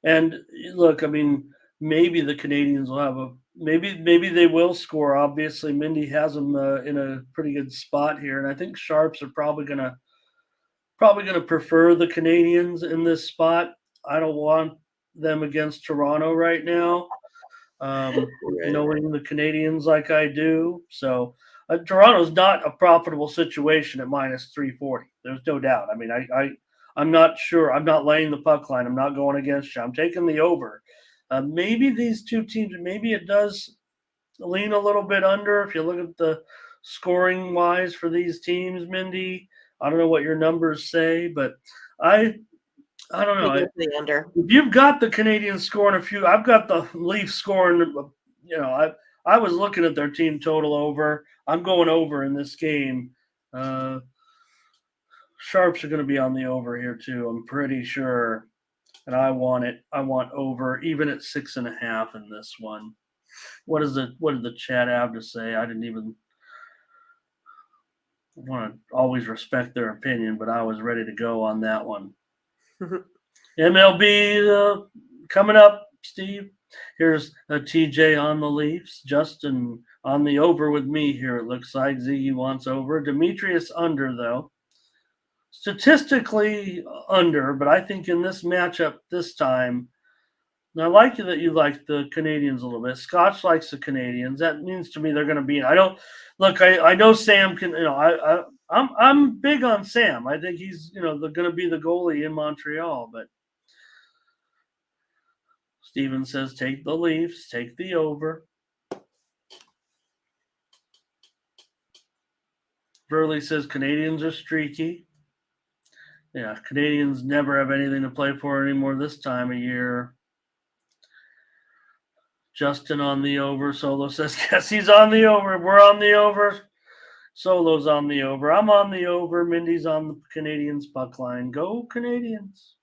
And look, I mean, maybe the Canadians will have maybe they will score. Obviously, Mindy has them in a pretty good spot here, and I think Sharps are probably gonna prefer the Canadians in this spot. I don't want them against Toronto right now. Right. Knowing the Canadians like I do. So Toronto's not a profitable situation at minus 340. There's no doubt. I mean, I'm not sure. I'm not laying the puck line. I'm not going against you. I'm taking the over. Maybe these two teams, maybe it does lean a little bit under. If you look at the scoring wise for these teams, Mindy, I don't know what your numbers say, but I don't know. The under. If you've got the Canadians scoring a few, I've got the Leafs scoring. I was looking at their team total over. I'm going over in this game. Sharps are going to be on the over here too. I'm pretty sure, and I want it. I want over, even at 6.5 in this one. What did the chat have to say? I didn't even want to always respect their opinion, but I was ready to go on that one. MLB coming up, Steve. Here's TJ on the Leafs. Justin on the over with me here, it looks like. Ziggy wants over. Demetrius under, though. Statistically under, but I think in this matchup this time, and I like that you like the Canadians a little bit. Scotch likes the Canadians. That means to me they're going to be. I don't look. I know Sam can. I'm big on Sam. I think he's going to be the goalie in Montreal, but Steven says take the Leafs, take the over. Burley says Canadians are streaky. Yeah, Canadians never have anything to play for anymore this time of year. Justin on the over. Solo says, yes, he's on the over. We're on the over. Solo's on the over. I'm on the over. Mindy's on the Canadians puck line. Go Canadians.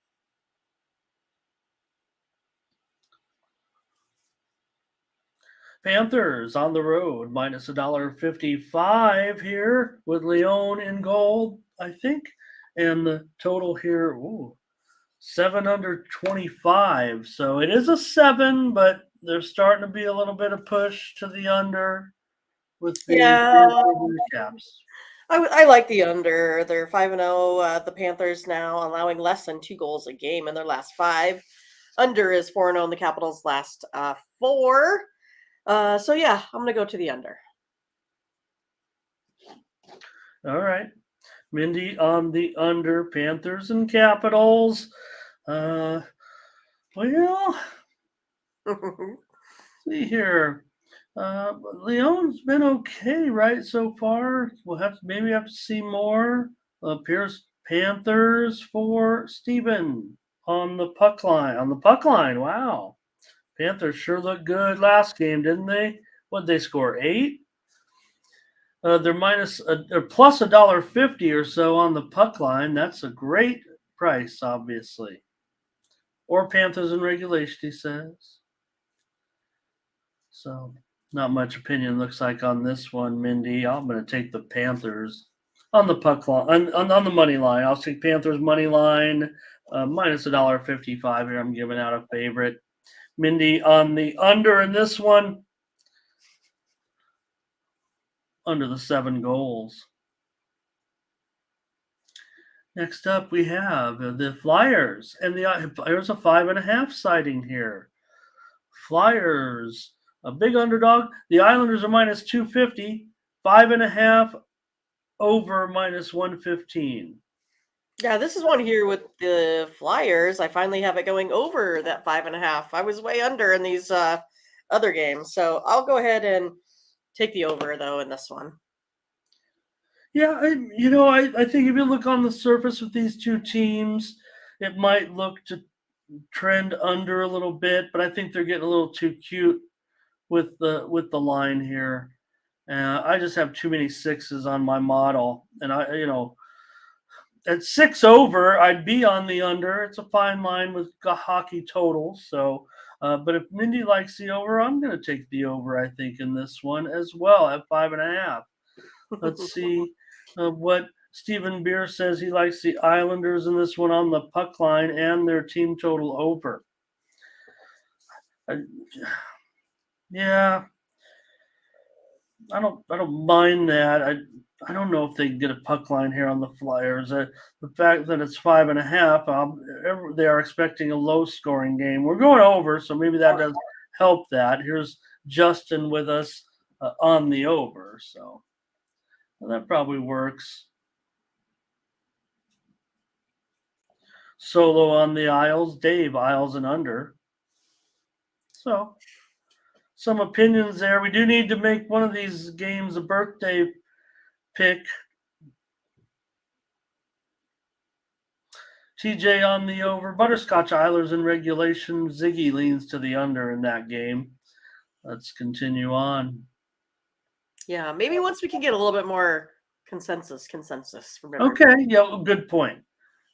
Panthers on the road, minus $1.55 here with Leon in goal, I think. And the total here, 7 under 25. So it is a 7, but there's starting to be a little bit of push to the under with the Caps. I like the under. They're 5-0. The Panthers now allowing less than 2 goals a game in their last 5. Under is 4-0 in the Capitals' last 4. So yeah, I'm gonna go to the under. All right. Mindy on the under, Panthers and Capitals. Well, see here. Leon's been okay, right, so far. We'll maybe have to see more. Appears Panthers for Steven on the puck line. On the puck line, wow. Panthers sure looked good last game, didn't they? What'd they score? 8? They're plus $1.50 or so on the puck line. That's a great price, obviously. Or Panthers in regulation, he says. So not much opinion looks like on this one, Mindy. I'm going to take the Panthers on the puck line, on the money line. I'll take Panthers money line, minus $1.55 here. I'm giving out a favorite. Mindy on the under in this one, under the 7 goals. Next up, we have the Flyers, and there's a 5.5 sighting here. Flyers, a big underdog. The Islanders are minus 250, 5.5 over minus 115. Yeah, this is one here with the Flyers. I finally have it going over that 5.5. I was way under in these other games, so I'll go ahead and take the over though in this one. Yeah, I think if you look on the surface with these two teams, it might look to trend under a little bit, but I think they're getting a little too cute with the line here. I just have too many 6s on my model, and at 6 over, I'd be on the under. It's a fine line with hockey totals. So, but if Mindy likes the over, I'm going to take the over. I think in this one as well at 5.5. Let's see what Stephen Beer says. He likes the Islanders in this one on the puck line and their team total over. Yeah, I don't mind that. I don't know if they can get a puck line here on the Flyers. The fact that it's 5.5, they are expecting a low scoring game. We're going over, so maybe that does help that. Here's Justin with us on the over, so well, that probably works. Solo on the Isles, Dave Isles and under. So some opinions there. We do need to make one of these games a birthday pick. TJ on the over. Butterscotch Islanders in regulation. Ziggy leans to the under in that game. Let's continue on. Yeah, maybe once we can get a little bit more consensus. Remember. Okay, yeah, good point.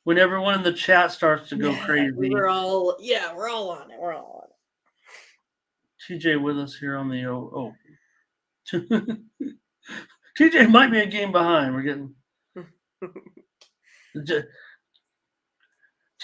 When everyone in the chat starts to go crazy. We're all on it. We're all on it. TJ with us here on the TJ might be a game behind. We're getting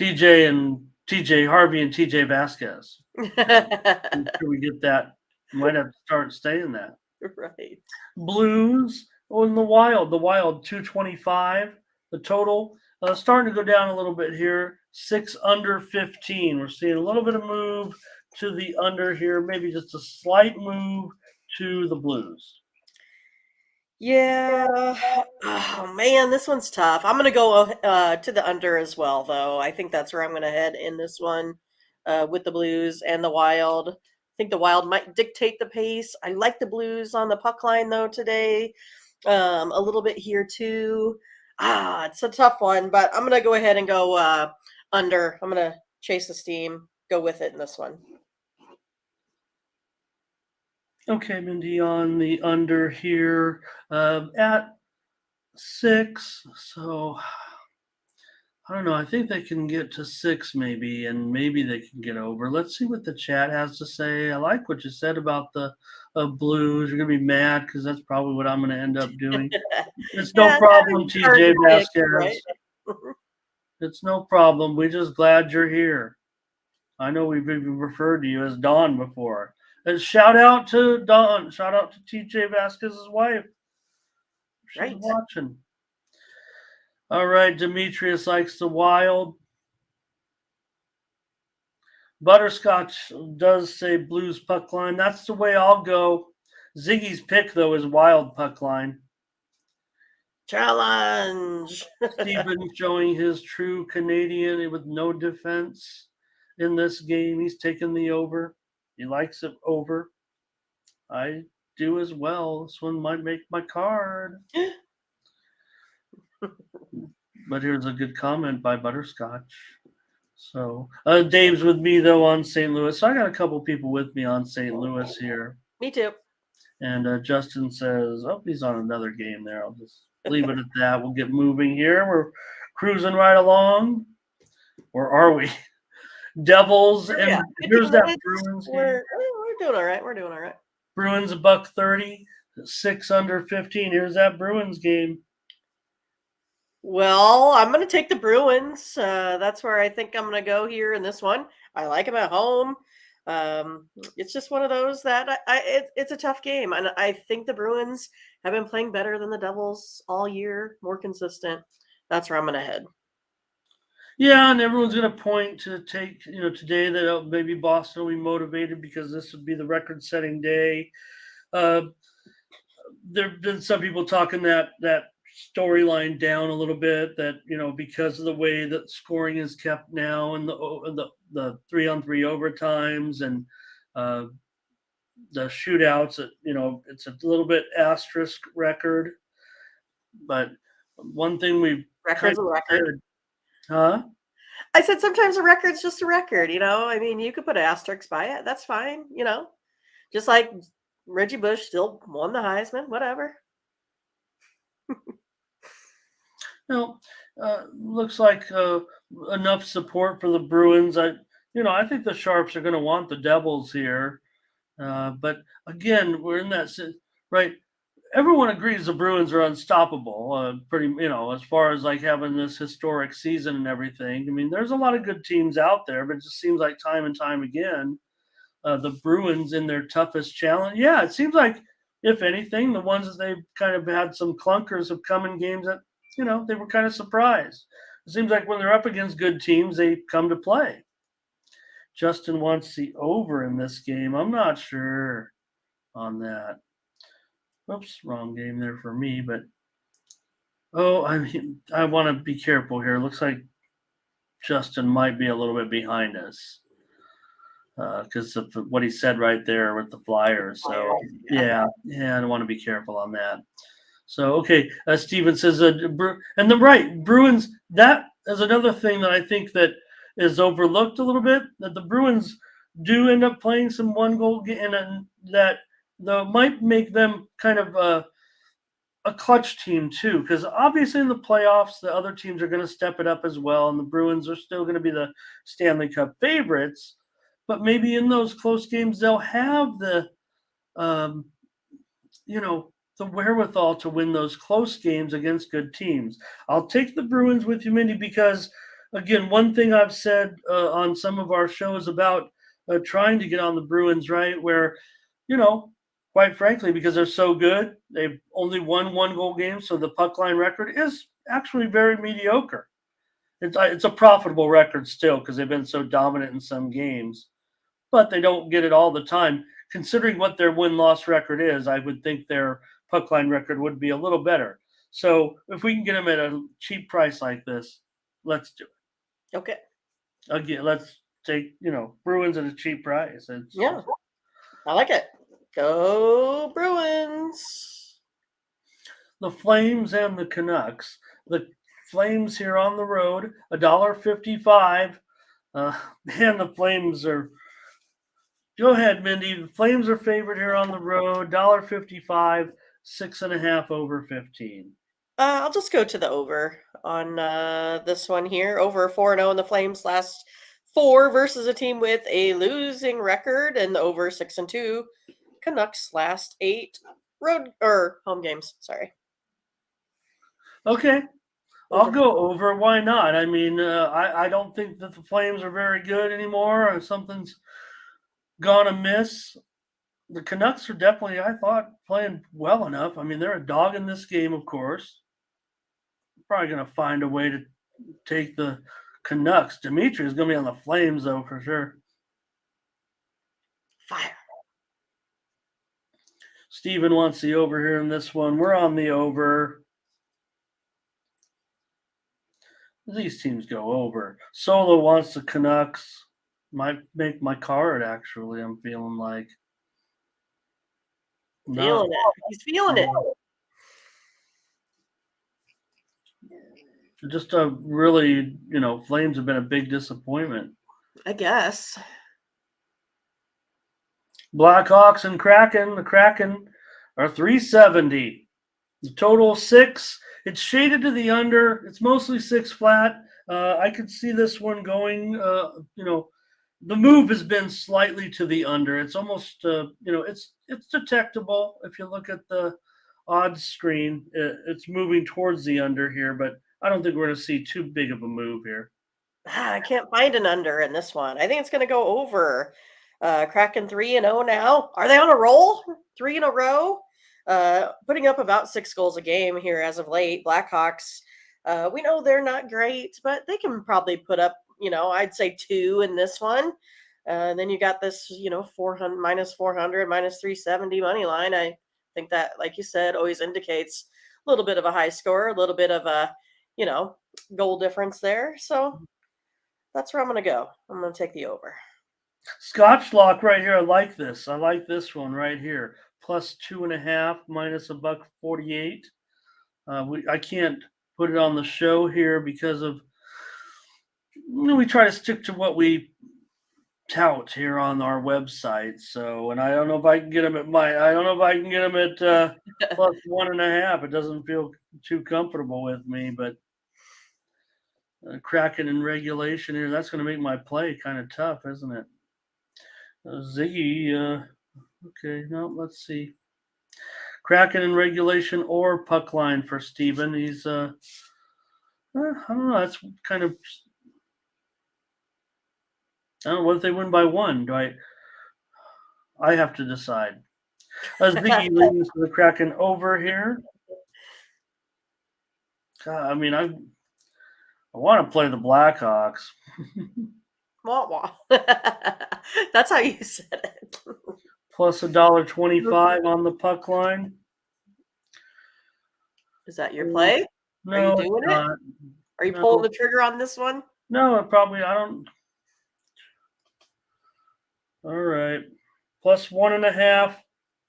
TJ Harvey and TJ Vasquez. Until we get that, we might have to start staying that. Right. Blues in the Wild 225. The total starting to go down a little bit here. 6 under 15. We're seeing a little bit of move to the under here. Maybe just a slight move to the Blues. Yeah. Oh man, this one's tough. I'm gonna go to the under as well, though. I think that's where I'm gonna head in this one with the Blues and the Wild. I think the Wild might dictate the pace. I like the Blues on the puck line though today. A little bit here too. It's a tough one, but I'm gonna go ahead and go under. I'm gonna chase the steam, go with it in this one. Okay, Mindy on the under here at 6. So I don't know. I think they can get to 6 maybe, and maybe they can get over. Let's see what the chat has to say. I like what you said about the Blues. You're going to be mad because that's probably what I'm going to end up doing. It's no problem, TJ Vasquez. Right? It's no problem. We're just glad you're here. I know we've even referred to you as Dawn before. And shout out to Dawn. Shout out to TJ Vasquez's wife. She's right. Watching. All right, Demetrius likes the Wild. Butterscotch does say Blues puck line. That's the way I'll go. Ziggy's pick, though, is Wild puck line. Challenge. Stephen showing his true Canadian with no defense in this game. He's taking the over. He likes it over. I do as well. This one might make my card. But here's a good comment by Butterscotch. So Dave's with me though on St. Louis. So I got a couple people with me on St. Louis here. Me too. And Justin says, "Oh, he's on another game there. I'll just leave it at that. We'll get moving here. We're cruising right along. Or are we? Devils and here's that Bruins game. We're doing all right. We're doing all right. Bruins $1.30, 6 under 15. Here's that Bruins game. Well, I'm going to take the Bruins. That's where I think I'm going to go here in this one. I like them at home. It's just one of those that it's a tough game. And I think the Bruins have been playing better than the Devils all year, more consistent. That's where I'm going to head. Yeah, and everyone's going to point to take, today that maybe Boston will be motivated because this would be the record-setting day. There have been some people talking that storyline down a little bit, that because of the way that scoring is kept now and the 3-on-3 overtimes and the shootouts, it's a little bit asterisk record. But one thing we've record's a record. Huh? I said sometimes a record's just a record, I mean, you could put an asterisk by it. That's fine, just like Reggie Bush still won the Heisman, whatever. Looks like enough support for the Bruins. I think the Sharps are going to want the Devils here. But again, we're in that right. Everyone agrees the Bruins are unstoppable. Pretty, as far as like having this historic season and everything. I mean, there's a lot of good teams out there, but it just seems like time and time again, the Bruins in their toughest challenge. Yeah, it seems like if anything, the ones that they've kind of had some clunkers have come in games that they were kind of surprised. It seems like when they're up against good teams, they come to play. Justin wants the over in this game. I'm not sure on that. Oops, wrong game there for me. But I want to be careful here. It looks like Justin might be a little bit behind us because of what he said right there with the Flyers. So yeah, I want to be careful on that. So, okay, Steven says, and Bruins, that is another thing that I think that is overlooked a little bit, that the Bruins do end up playing some one-goal game, and that might make them kind of a clutch team too, because obviously in the playoffs, the other teams are going to step it up as well, and the Bruins are still going to be the Stanley Cup favorites, but maybe in those close games, they'll have the wherewithal to win those close games against good teams. I'll take the Bruins with you, Mindy, because, again, one thing I've said on some of our shows about trying to get on the Bruins, right, where, quite frankly, because they're so good, they've only won one-goal game, so the puck line record is actually very mediocre. It's a profitable record still because they've been so dominant in some games, but they don't get it all the time. Considering what their win-loss record is, I would think their puck line record would be a little better. So if we can get them at a cheap price like this, let's do it. Okay. Again, let's take, Bruins at a cheap price. Yeah, I like it. Go Bruins. The Flames and the Canucks. The Flames here on the road, $1.55. Man, the Flames are... Go ahead, Mindy. The Flames are favored here on the road, $1.55, 6.5 over 15. I'll just go to the over on this one here. Over 4-0 in the Flames last 4 versus a team with a losing record, and the over 6-2 Canucks last 8 road or home games. Sorry. Okay. I'll go over. Why not? I mean, I don't think that the Flames are very good anymore, or something's gone amiss. The Canucks are definitely, I thought, playing well enough. I mean, they're a dog in this game, of course. Probably going to find a way to take the Canucks. Dimitri is going to be on the Flames, though, for sure. Fire. Steven wants the over here in this one. We're on the over. These teams go over. Solo wants the Canucks. Might make my card, actually, I'm feeling like. Feeling it. He's feeling it. Just a really, Flames have been a big disappointment. I guess. Blackhawks and Kraken. The Kraken are 370. The total 6. It's shaded to the under. It's mostly 6 flat. I could see this one going, the move has been slightly to the under. It's almost, it's detectable if you look at the odds screen. It's moving towards the under here, but I don't think we're going to see too big of a move here. I can't find an under in this one. I think it's going to go over. Kraken 3-0 now. Are they on a roll? 3 in a row? Putting up about 6 goals a game here as of late. Blackhawks, we know they're not great, but they can probably put up, I'd say 2 in this one. Then you got this, 400 minus 400 minus 370 money line. I think that, like you said, always indicates a little bit of a high score, a little bit of a, goal difference there. So that's where I'm going to go. I'm going to take the over. Scotch lock right here. I like this. I like this one right here. Plus 2.5 minus $1.48. I can't put it on the show here because of we try to stick to what we tout here on our website. So, and I don't know if I can get them at plus 1.5. It doesn't feel too comfortable with me, but Kraken in regulation here. That's going to make my play kind of tough, isn't it? Ziggy. Okay, no, let's see. Kraken in regulation or puck line for Steven. He's I don't know. That's kind of. I don't know. What if they win by 1? Do I have to decide. Ziggy leans to the Kraken over here. God, I mean, I want to play the Blackhawks. Wah, wah. That's how you said it. Plus $1.25 on the puck line. Is that your play? No, are you doing it? Are you pulling the trigger on this one? No, I don't. All right. Plus 1.5,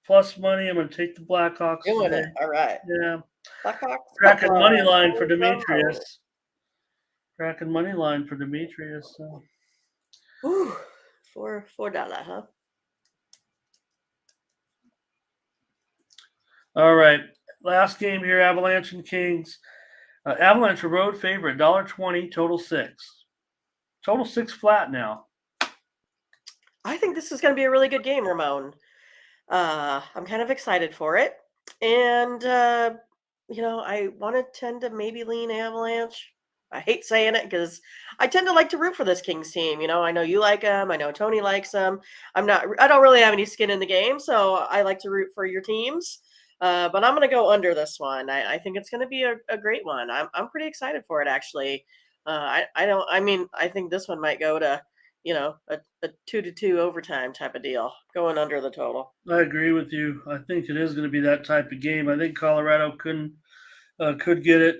plus money. I'm going to take the Blackhawks. Doing it. All right. Yeah. Blackhawks. Kraken money line for Demetrius. Kraken money line for Demetrius. So. Ooh, $4, huh? All right. Last game here, Avalanche and Kings. Avalanche a road favorite, $1.20, total 6. Total 6 flat now. I think this is going to be a really good game, Ramon. I'm kind of excited for it. And, I want to tend to maybe lean Avalanche. I hate saying it because I tend to like to root for this Kings team. I know you like them. I know Tony likes them. I don't really have any skin in the game, so I like to root for your teams. But I'm going to go under this one. I think it's going to be a great one. I'm pretty excited for it, actually. I think this one might go to, a 2-2 overtime type of deal, going under the total. I agree with you. I think it is going to be that type of game. I think Colorado could get it.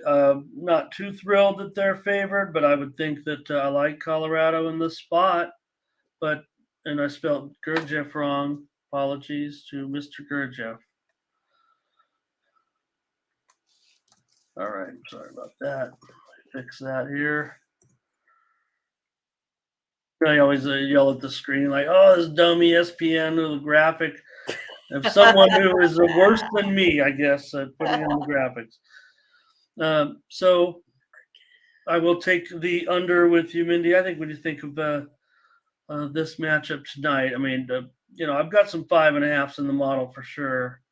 Not too thrilled that they're favored, but I would think that I like Colorado in this spot. And I spelled Gurdjieff wrong. Apologies to Mr. Gurdjieff. All right, sorry about that. Fix that here. I always yell at the screen like, "Oh, this dumb ESPN with the graphic." If someone who is worse than me, I guess, putting in the graphics. So I will take the under with you, Mindy. I think when you think of this matchup tonight, I mean, I've got some 5.5s in the model for sure,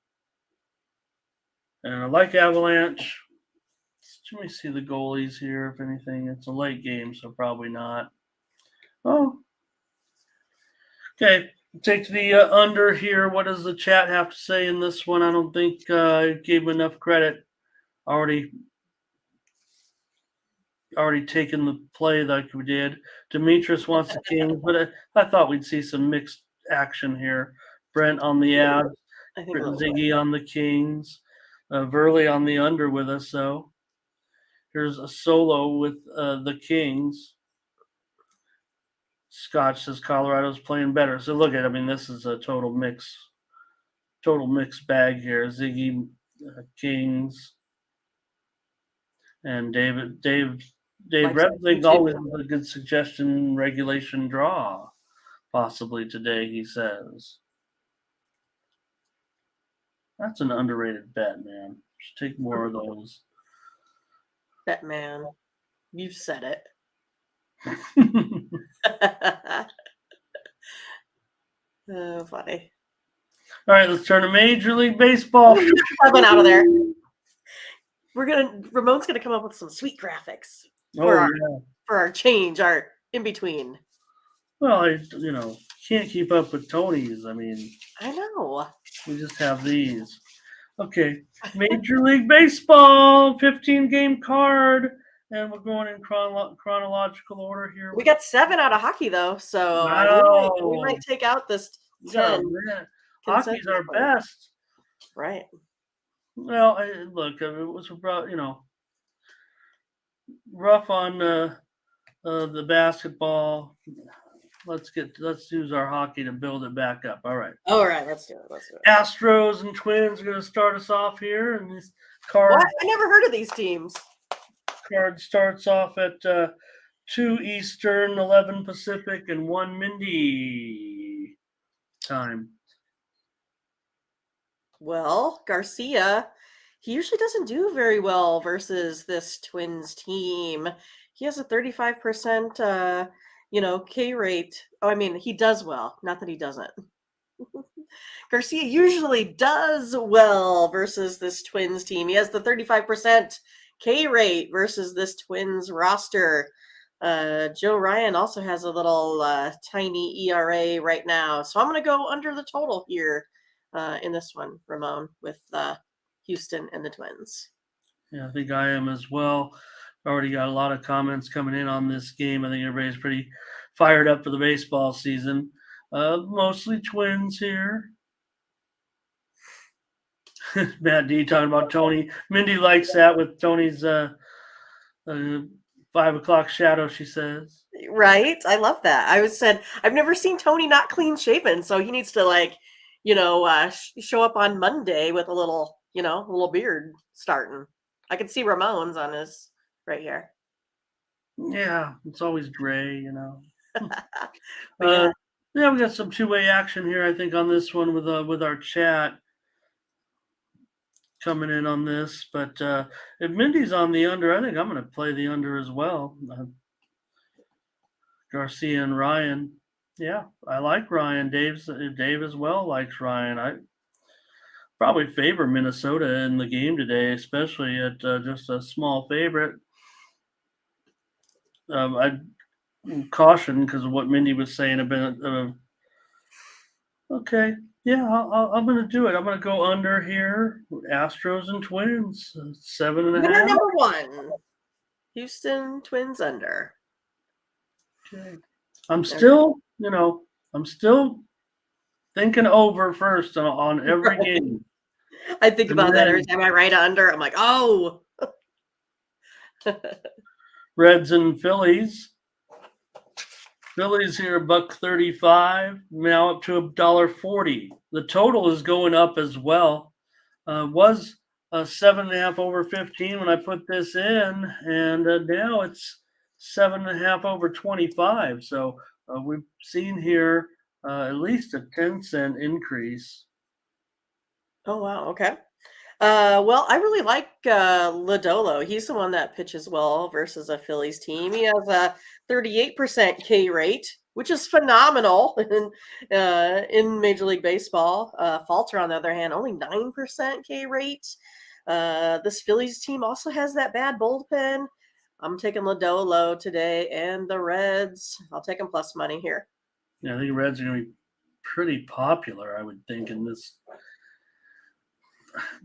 and I like Avalanche. Let me see the goalies here. If anything, it's a late game, so probably not. Oh, okay. Take the under here. What does the chat have to say in this one? I don't think I gave enough credit. Already taken the play like we did. Demetrius wants the Kings, but I thought we'd see some mixed action here. Brent on the Avs, Ziggy on the Kings, Verley on the under with us. So Here's a solo with the Kings. Scotch says Colorado's playing better. So look at, I mean, this is a total mix bag here. Ziggy, Kings, and Dave Redling always has a good suggestion. Regulation draw, possibly today. He says that's an underrated bet, man. Should take more of those. Bet man, you've said it. Oh, funny. All right, let's turn to Major League Baseball. Coming out of there. Ramon's gonna come up with some sweet graphics for our change, our in between. Well, I can't keep up with Tony's. I mean, I know. We just have these. Okay, Major League Baseball, 15-game card, and we're going in chronological order here. We got 7 out of hockey though, so we might take out this 10. Hockey's our best, right? Well, look, it was about rough on the basketball. Let's use our hockey to build it back up. All right, let's do it. Astros and Twins are going to start us off here, and this card. What? I never heard of these teams. Card starts off at 2 Eastern, 11 Pacific, and 1 Mindy time. Well, Garcia, he usually doesn't do very well versus this Twins team. He has a 35%, K rate. Oh, I mean, he does well. Not that he doesn't. Garcia usually does well versus this Twins team. He has the 35% K rate versus this Twins roster. Joe Ryan also has a little tiny ERA right now. So I'm going to go under the total here in this one, Ramon, with Houston and the Twins. Yeah, I think I am as well. Already got a lot of comments coming in on this game. I think everybody's pretty fired up for the baseball season. Mostly Twins here. Matt D talking about Tony. Mindy likes that with Tony's 5 o'clock shadow, she says. Right? I love that. I've never seen Tony not clean shaven, so he needs to show up on Monday with a little beard starting. I can see Ramon's on his right here. Yeah, it's always gray, Yeah, we got some two-way action here, I think, on this one with our chat coming in on this. But if Mindy's on the under, I think I'm going to play the under as well. Garcia and Ryan. Yeah, I like Ryan. Dave as well likes Ryan. I probably favor Minnesota in the game today, especially at just a small favorite. I'd caution because of what Mindy was saying about. Okay, yeah, I'm going to do it. I'm going to go under here. Astros and Twins, 7.5. Number 1, Houston Twins under. Okay, I'm still thinking over first on every game. I think about that every time I write under. I'm like, oh. Reds and Phillies. Phillies here $1.35, now up to $1.40. The total is going up as well. Was 7.5 over 15 when I put this in, and now it's 7.5 over 25. So we've seen here at least a 10-cent increase. Oh wow, okay. Well, I really like Lodolo. He's the one that pitches well versus a Phillies team. He has a 38% K rate, which is phenomenal in Major League Baseball. Falter, on the other hand, only 9% K rate. This Phillies team also has that bad bullpen. I'm taking Lodolo today, and the Reds. I'll take them plus money here. Yeah, I think Reds are going to be pretty popular, I would think, in this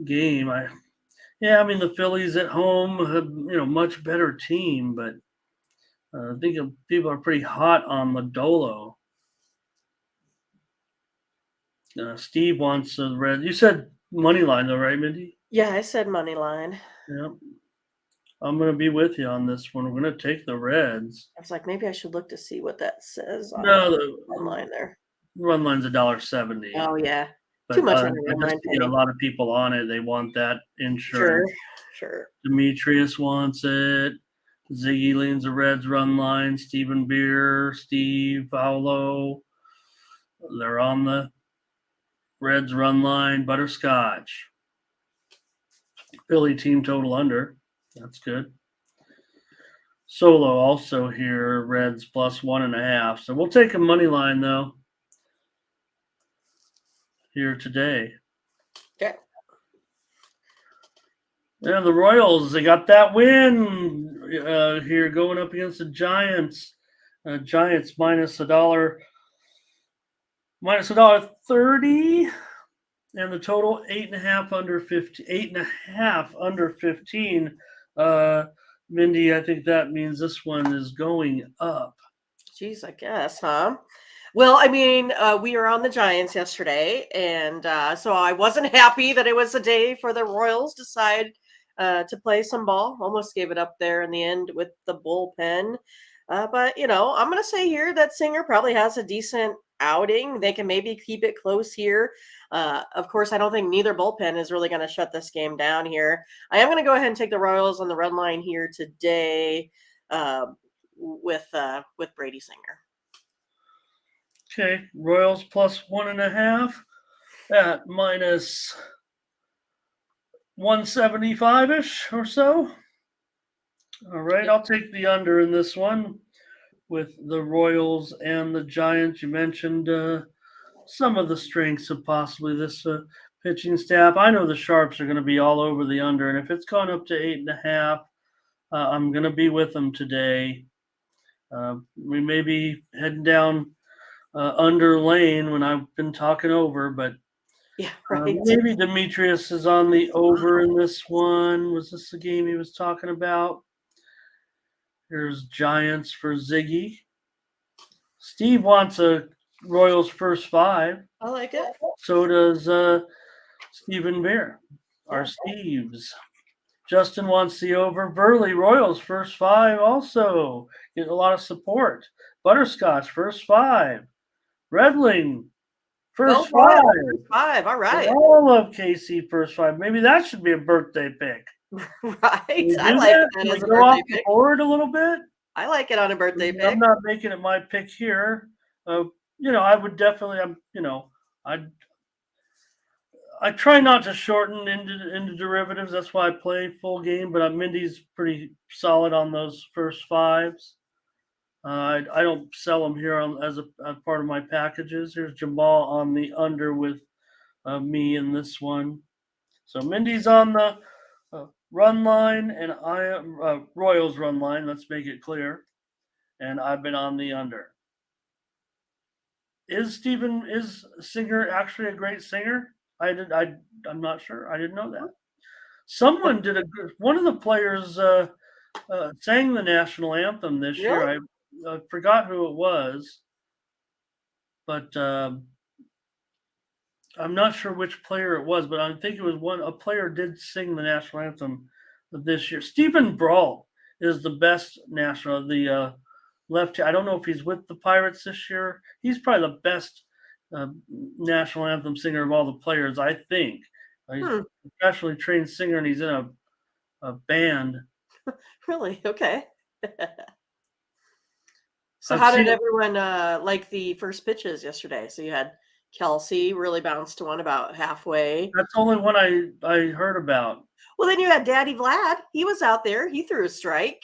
game. I mean, the Phillies at home have much better team, but I think people are pretty hot on Lodolo. Steve wants the Red. You said money line though, right, Mindy? Yeah, I said money line. Yeah, I'm going to be with you on this one. We're going to take the Reds. I was like, maybe I should look to see what that says on No, online there. Run line's $1.70. Oh yeah, But too much on I the run just line get a penny. lot of people on it. They want that Sure, insurance. sure. Demetrius wants it. Ziggy leans the Reds run line. Stephen Beer, Steve Paolo. They're on the Reds run line. Butterscotch. Philly team total under. That's good. Solo also here. Reds plus 1.5. So we'll take a money line though. Here today. Okay. Yeah, the Royals, they got that win here going up against the Giants. Giants minus $1.30, and the total 8.5 under 15. 8.5 under 15. Mindy, I think that means this one is going up. Geez, I guess, huh? Well, I mean, we were on the Giants yesterday, and so I wasn't happy that it was a day for the Royals decide to play some ball. Almost gave it up there in the end with the bullpen. But, I'm going to say here that Singer probably has a decent outing. They can maybe keep it close here. Of course, I don't think neither bullpen is really going to shut this game down here. I am going to go ahead and take the Royals on the run line here today with Brady Singer. Okay, Royals plus 1.5 at minus 175-ish or so. All right, I'll take the under in this one with the Royals and the Giants. You mentioned some of the strengths of possibly this pitching staff. I know the Sharps are going to be all over the under, and if it's gone up to 8.5, I'm going to be with them today. We may be heading down under lane when I've been talking over, but yeah, right. Maybe Demetrius is on the over in this one. Was this the game he was talking about? Here's Giants for Ziggy. Steve wants a Royals first 5. I like it. So does Stephen Bear. Our Steves. Justin wants the over. Burley Royals first 5 also. Get a lot of support. Butterscotch first 5. Redling first 5. First 5. All right. All of KC first 5. Maybe that should be a birthday pick. Right. I like that Can as we a go off birthday the pick. board a little bit? I like it on a birthday pick. I'm not making it my pick here. I would definitely. I try not to shorten into derivatives. That's why I play full game. But Mindy's pretty solid on those first 5s. I don't sell them here as part of my packages. Here's Jamal on the under with me in this one. So Mindy's on the run line, and I am Royals run line. Let's make it clear. And I've been on the under. Is Singer actually a great singer? I'm not sure. I didn't know that. Someone one of the players sang the national anthem this year. I forgot who it was, but I'm not sure which player it was, but I think it was a player did sing the national anthem this year. Stephen Brault is the best national, the left. I don't know if he's with the Pirates this year. He's probably the best national anthem singer of all the players, I think. He's a professionally trained singer, and he's in a band. Really? Okay. So how did everyone like the first pitches yesterday? So you had Kelsey really bounced one about halfway. That's the only one I heard about. Well, then you had Daddy Vlad. He was out there. He threw a strike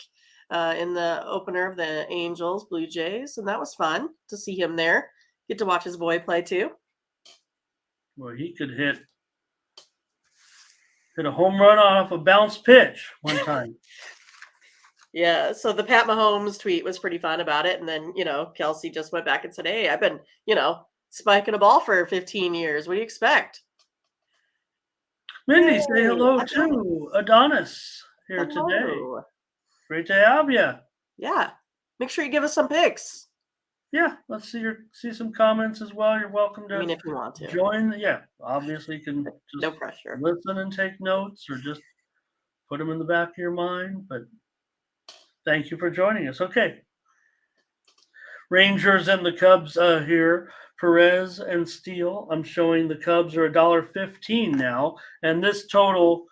in the opener of the Angels Blue Jays, and that was fun to see him there. Get to watch his boy play too. Well, he could hit a home run off a bounce pitch one time. Yeah, so the Pat Mahomes tweet was pretty fun about it. And then, Kelsey just went back and said, hey, I've been, spiking a ball for 15 years. What do you expect? Mindy, say hello to Adonis here today. Great to have you. Yeah. Make sure you give us some picks. Yeah, let's see some comments as well. You're welcome to if you want to join. Yeah, obviously you can just no pressure. listen and take notes or just put them in the back of your mind. But thank you for joining us. Okay. Rangers and the Cubs here. Perez and Steele. I'm showing the Cubs are $1.15 now. And this total,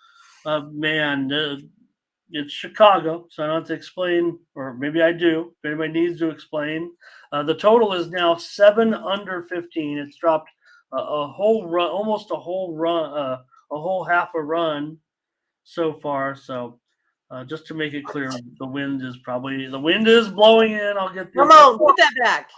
it's Chicago, so I don't have to explain, or maybe I do. If anybody needs to explain, the total is now 7 under 15. It's dropped a whole run, almost a whole run, a whole half a run so far. So just to make it clear, the wind is blowing in. I'll get the Ramon, put that back.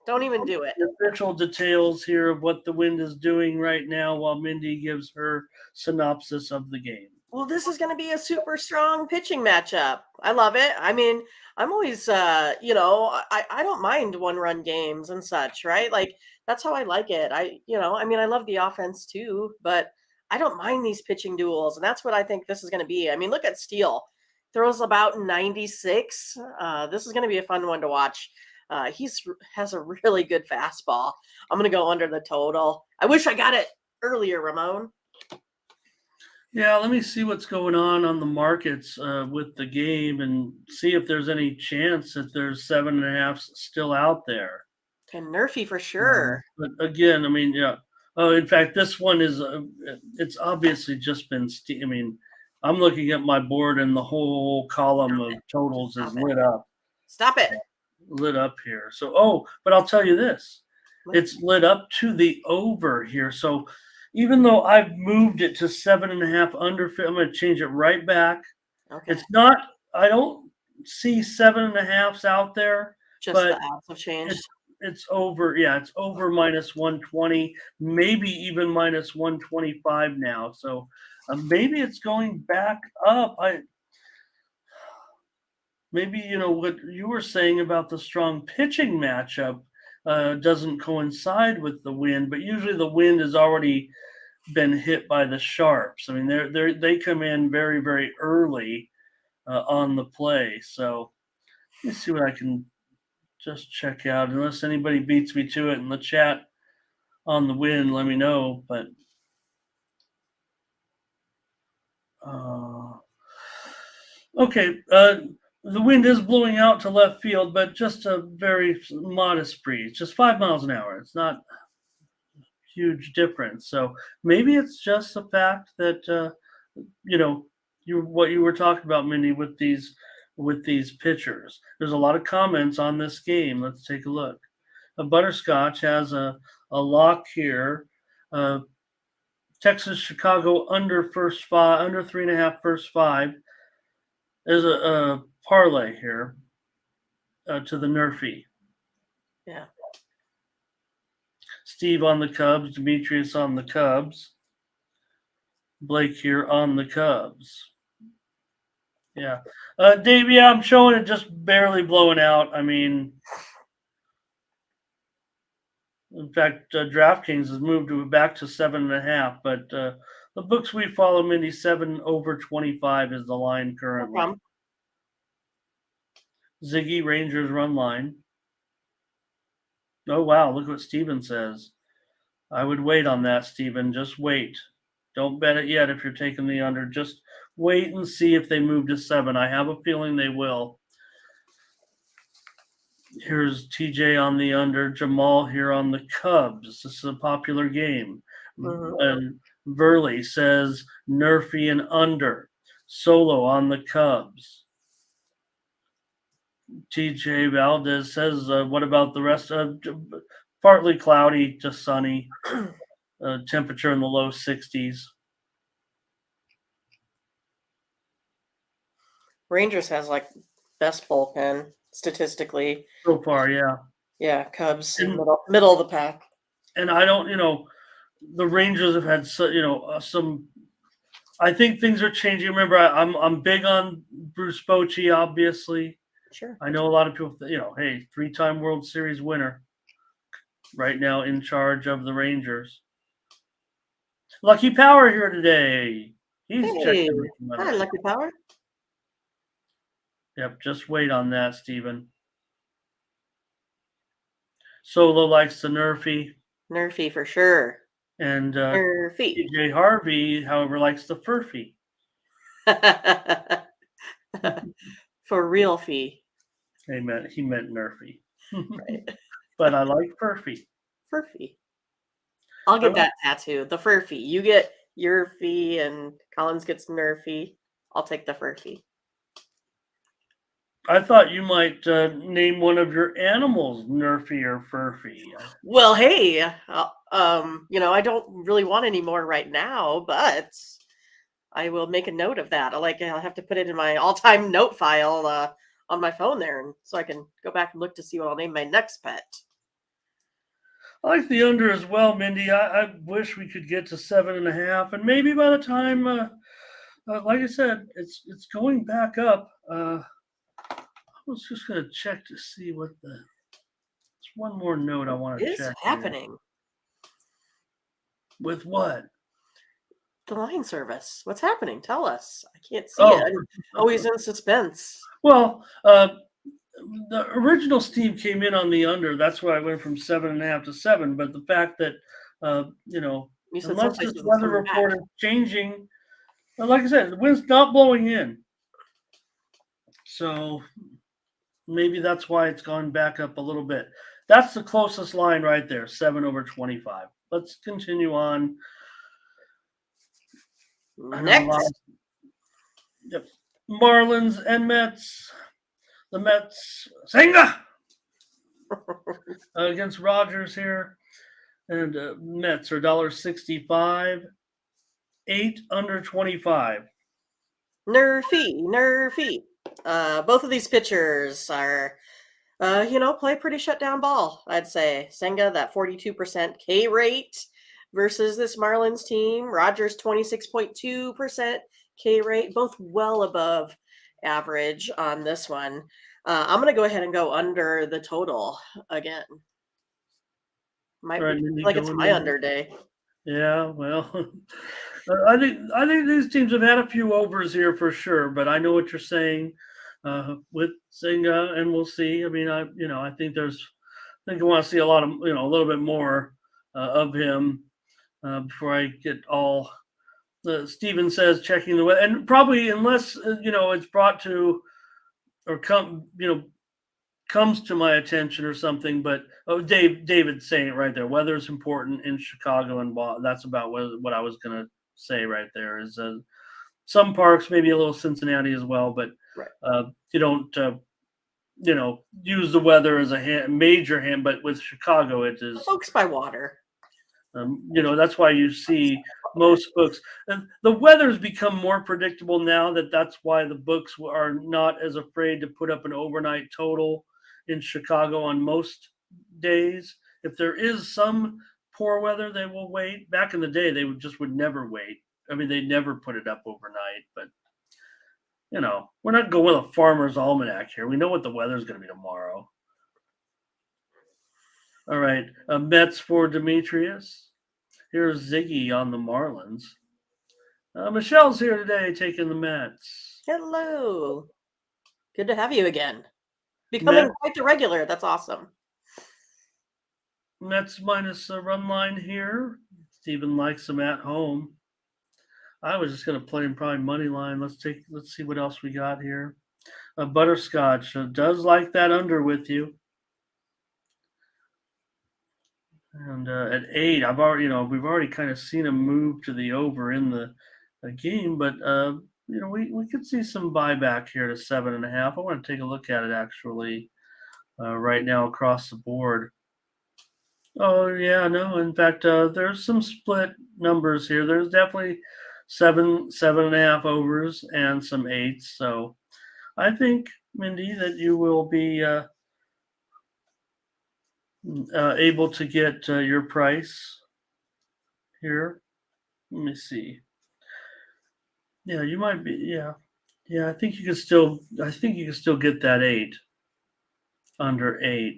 Don't even do it. the official details here of what the wind is doing right now while Mindy gives her synopsis of the game. Well, this is going to be a super strong pitching matchup. I love it. I mean, I'm always, I don't mind 1-run games and such, right? Like, that's how I like it. I love the offense too, but I don't mind these pitching duels. And that's what I think this is going to be. I mean, look at Steele. Throws about 96. This is going to be a fun one to watch. Has a really good fastball. I'm going to go under the total. I wish I got it earlier, Ramon. Yeah, let me see what's going on the markets with the game and see if there's any chance that there's 7.5 still out there. And Nerfy for sure. But again, I mean, yeah. Oh, in fact, this one is it's obviously just been. I mean, I'm looking at my board and the whole column of totals is lit up. Stop it. Lit up here. So, but I'll tell you this. It's lit up to the over here. So even though I've moved it to 7.5 under, I'm going to change it right back. Okay. It's not. I don't see 7.5s out there. Just the odds have changed. It's over. Yeah, it's over minus 120, maybe even minus 125 now. So maybe it's going back up. Maybe what you were saying about the strong pitching matchup doesn't coincide with the wind, but usually the wind has already been hit by the sharps. I mean, they come in very, very early on the play. So let me see what I can just check out. Unless anybody beats me to it in the chat on the wind, let me know. But okay. The wind is blowing out to left field, but just a very modest breeze, just 5 miles an hour. It's not a huge difference. So maybe it's just the fact that what you were talking about, Mindy, with these pitchers. There's a lot of comments on this game. Let's take a look. Butterscotch has a lock here. Texas Chicago under 3.5 first 5. There's a parlay here to the Nerfy. Yeah. Steve on the Cubs, Demetrius on the Cubs, Blake here on the Cubs. Yeah. Dave, yeah, I'm showing it just barely blowing out. I mean, in fact, DraftKings has moved back to 7.5, but the books we follow, Mindy, 7 over 25 is the line currently. Okay. Ziggy, Rangers run line. Oh, wow. Look what Steven says. I would wait on that, Steven. Just wait. Don't bet it yet if you're taking the under. Just wait and see if they move to 7. I have a feeling they will. Here's TJ on the under. Jamal here on the Cubs. This is a popular game. And Verley says Nerfy and under. Solo on the Cubs. TJ Valdez says, what about the rest? Partly cloudy, just sunny. Temperature in the low 60s. Rangers has like best bullpen statistically. So far, yeah. Yeah, Cubs middle of the pack. And I don't, the Rangers have had some. I think things are changing. Remember, I'm big on Bruce Bochy, obviously. Sure. I know a lot of people, hey, 3-time World Series winner, right now in charge of the Rangers. Lucky Power here today. He's checking. Hi, Lucky Power. Yep, just wait on that, Steven. Solo likes the Nerfy. Nerfy for sure. And Nerfy. TJ Harvey, however, likes the Furfy. For real fee. He meant Nerfy. Right. But I like Furfy. Furfy. I'll I get will. that tattoo. The fur fee. You get your fee and Collins gets Nerfy. I'll take the fur fee. I thought you might name one of your animals Nerfy or Furfy. Well, hey, I don't really want any more right now, but I will make a note of that. I'll have to put it in my all-time note file on my phone there, and so I can go back and look to see what I'll name my next pet. I like the under as well, Mindy. I wish we could get to 7.5, and maybe by the time, like I said, it's going back up. I was just gonna check to see what the. There's one more note I want What to is check here. happening? With what? The line service. What's happening? Tell us. I can't see it. Oh, I'm always in suspense. well, the original Steve came in on the under. That's why I went from 7.5 to 7. But the fact that, You said some unless this places it's weather coming back. report is changing, like I said, the wind's not blowing in. So maybe that's why it's gone back up a little bit. That's the closest line right there, 7/25. Let's continue on. Next. Yep. Marlins and Mets. The Mets, Senga against Rogers here. And Mets are $1.65, 8 under 25. Nerfy. Both of these pitchers are, play pretty shut down ball, I'd say. Senga, that 42% K rate versus this Marlins team. Rogers, 26.2% K rate, both well above average on this one. I'm going to go ahead and go under the total again. Might Right, be Mindy, like it's going my in. under day. Yeah, well, I think these teams have had a few overs here for sure, but I know what you're saying with Senga, and we'll see. I mean, I think I want to see a lot of, a little bit more of him before I get all. Steven says checking the weather, and probably unless it's brought to or comes to my attention or something. But David's saying it right there. Weather is important in Chicago, and that's about what I was gonna say right there. Is some parks, maybe a little Cincinnati as well, but Right. you don't use the weather as a major hand. But with Chicago, it is. Folks by water. That's why you see most books. And the weather's become more predictable now. That's why the books are not as afraid to put up an overnight total in Chicago on most days. If there is some poor weather, they will wait. Back in the day, they would never wait. I mean, they never put it up overnight. But we're not going with a farmer's almanac here. We know what the weather's going to be tomorrow. All right, Mets for Demetrius. Here's Ziggy on the Marlins. Michelle's here today taking the Mets. Hello. Good to have you again. Becoming quite the regular. That's awesome. Mets minus a run line here. Steven likes them at home. I was just going to play him probably money line. Let's see what else we got here. Butterscotch does like that under with you. And at 8, we've already kind of seen him move to the over in the game, but we could see some buyback here to 7.5. I want to take a look at it actually right now across the board. Oh yeah, no. In fact, there's some split numbers here. There's definitely 7.5 overs and some 8s. So I think, Mindy, that you will be able to get your price here. Let me see. Yeah, you might be. Yeah. I think you can still get that 8 under 8.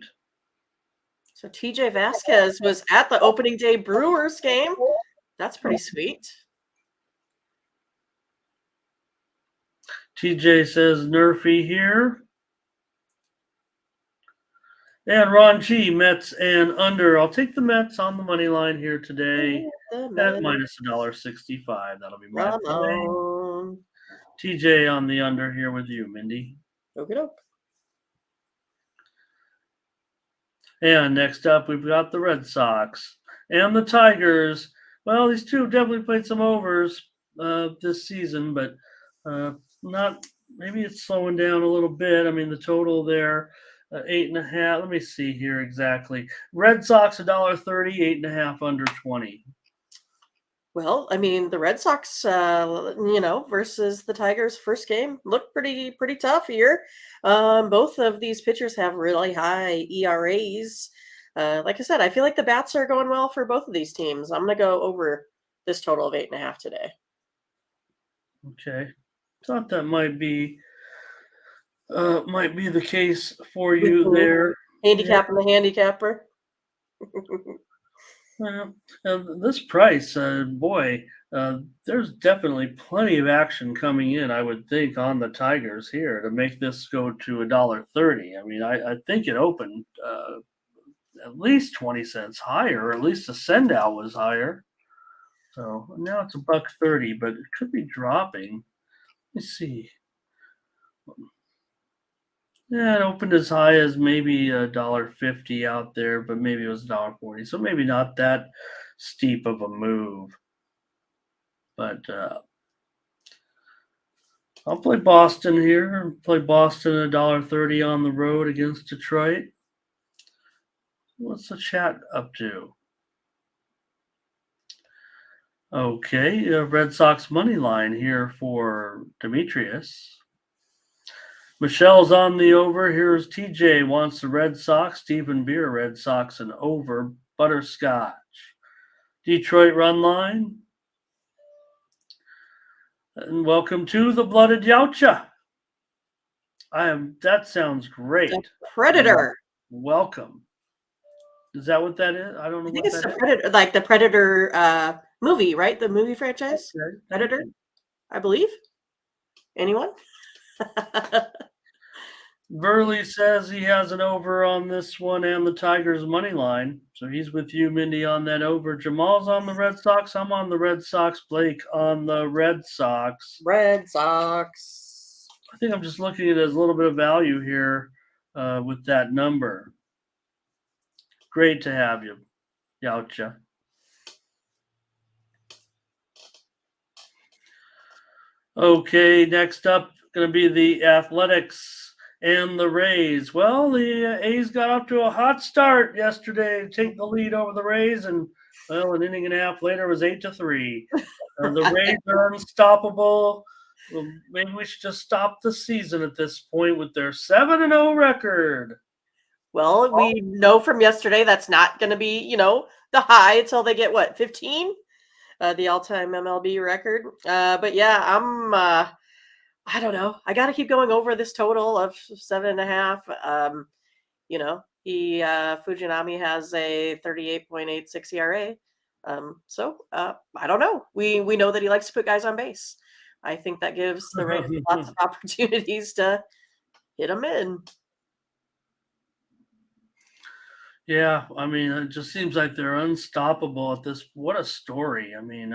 So TJ Vasquez was at the opening day Brewers game. That's pretty sweet. TJ says Nerfy here. And Ron G, Mets and under. I'll take the Mets on the money line here today at minus $1.65. That'll be my play. TJ on the under here with you, Mindy. Okie doke. And next up, we've got the Red Sox and the Tigers. Well, these two definitely played some overs this season, but not. Maybe it's slowing down a little bit. I mean, the total there, 8.5. Let me see here exactly. Red Sox $1.30, 8.5 under 20. Well, I mean, the Red Sox, versus the Tigers' first game looked pretty tough here. Both of these pitchers have really high ERAs. Like I said, I feel like the bats are going well for both of these teams. I'm gonna go over this total of 8.5 today. Okay, thought that might be the case for you there. Handicapping the handicapper. Well, this price, boy, there's definitely plenty of action coming in, I would think, on the Tigers here to make this go to $1.30. I mean, I think it opened at least 20 cents higher, or at least the send out was higher. So now it's $1.30, but it could be dropping. Let's see. Yeah, it opened as high as maybe $1.50 out there, but maybe it was $1.40. So maybe not that steep of a move. But I'll play Boston here. Play Boston $1.30 on the road against Detroit. What's the chat up to? Okay, Red Sox money line here for Demetrius. Michelle's on the over. Here's TJ wants the Red Sox. Stephen Beer, Red Sox and over. Butterscotch. Detroit run line. And welcome to the Blooded Yautja. That sounds great. The Predator. Welcome. Is that what that is? I don't know. I think it's the Predator, like the Predator movie, right? The movie franchise. Okay. Predator, I believe. Anyone? Burley says he has an over on this one and the Tigers money line. So he's with you, Mindy, on that over. Jamal's on the Red Sox. I'm on the Red Sox. Blake on the Red Sox. Red Sox. I think I'm just looking at it as a little bit of value here with that number. Great to have you, Yautja. Okay, next up going to be the Athletics and the Rays. Well, the A's got off to a hot start yesterday to take the lead over the Rays, and well, an inning and a half later it was 8-3. The Rays are unstoppable. Well, maybe we should just stop the season at this point with their 7-0 record. Well, we know from yesterday that's not going to be, the high until they get 15, the all-time MLB record. But yeah, I don't know. I got to keep going over this total of 7.5. Fujinami has a 38.86 ERA. So I don't know. We know that he likes to put guys on base. I think that gives the Rays lots of opportunities to hit them in. Yeah, I mean, it just seems like they're unstoppable at this. What a story! I mean,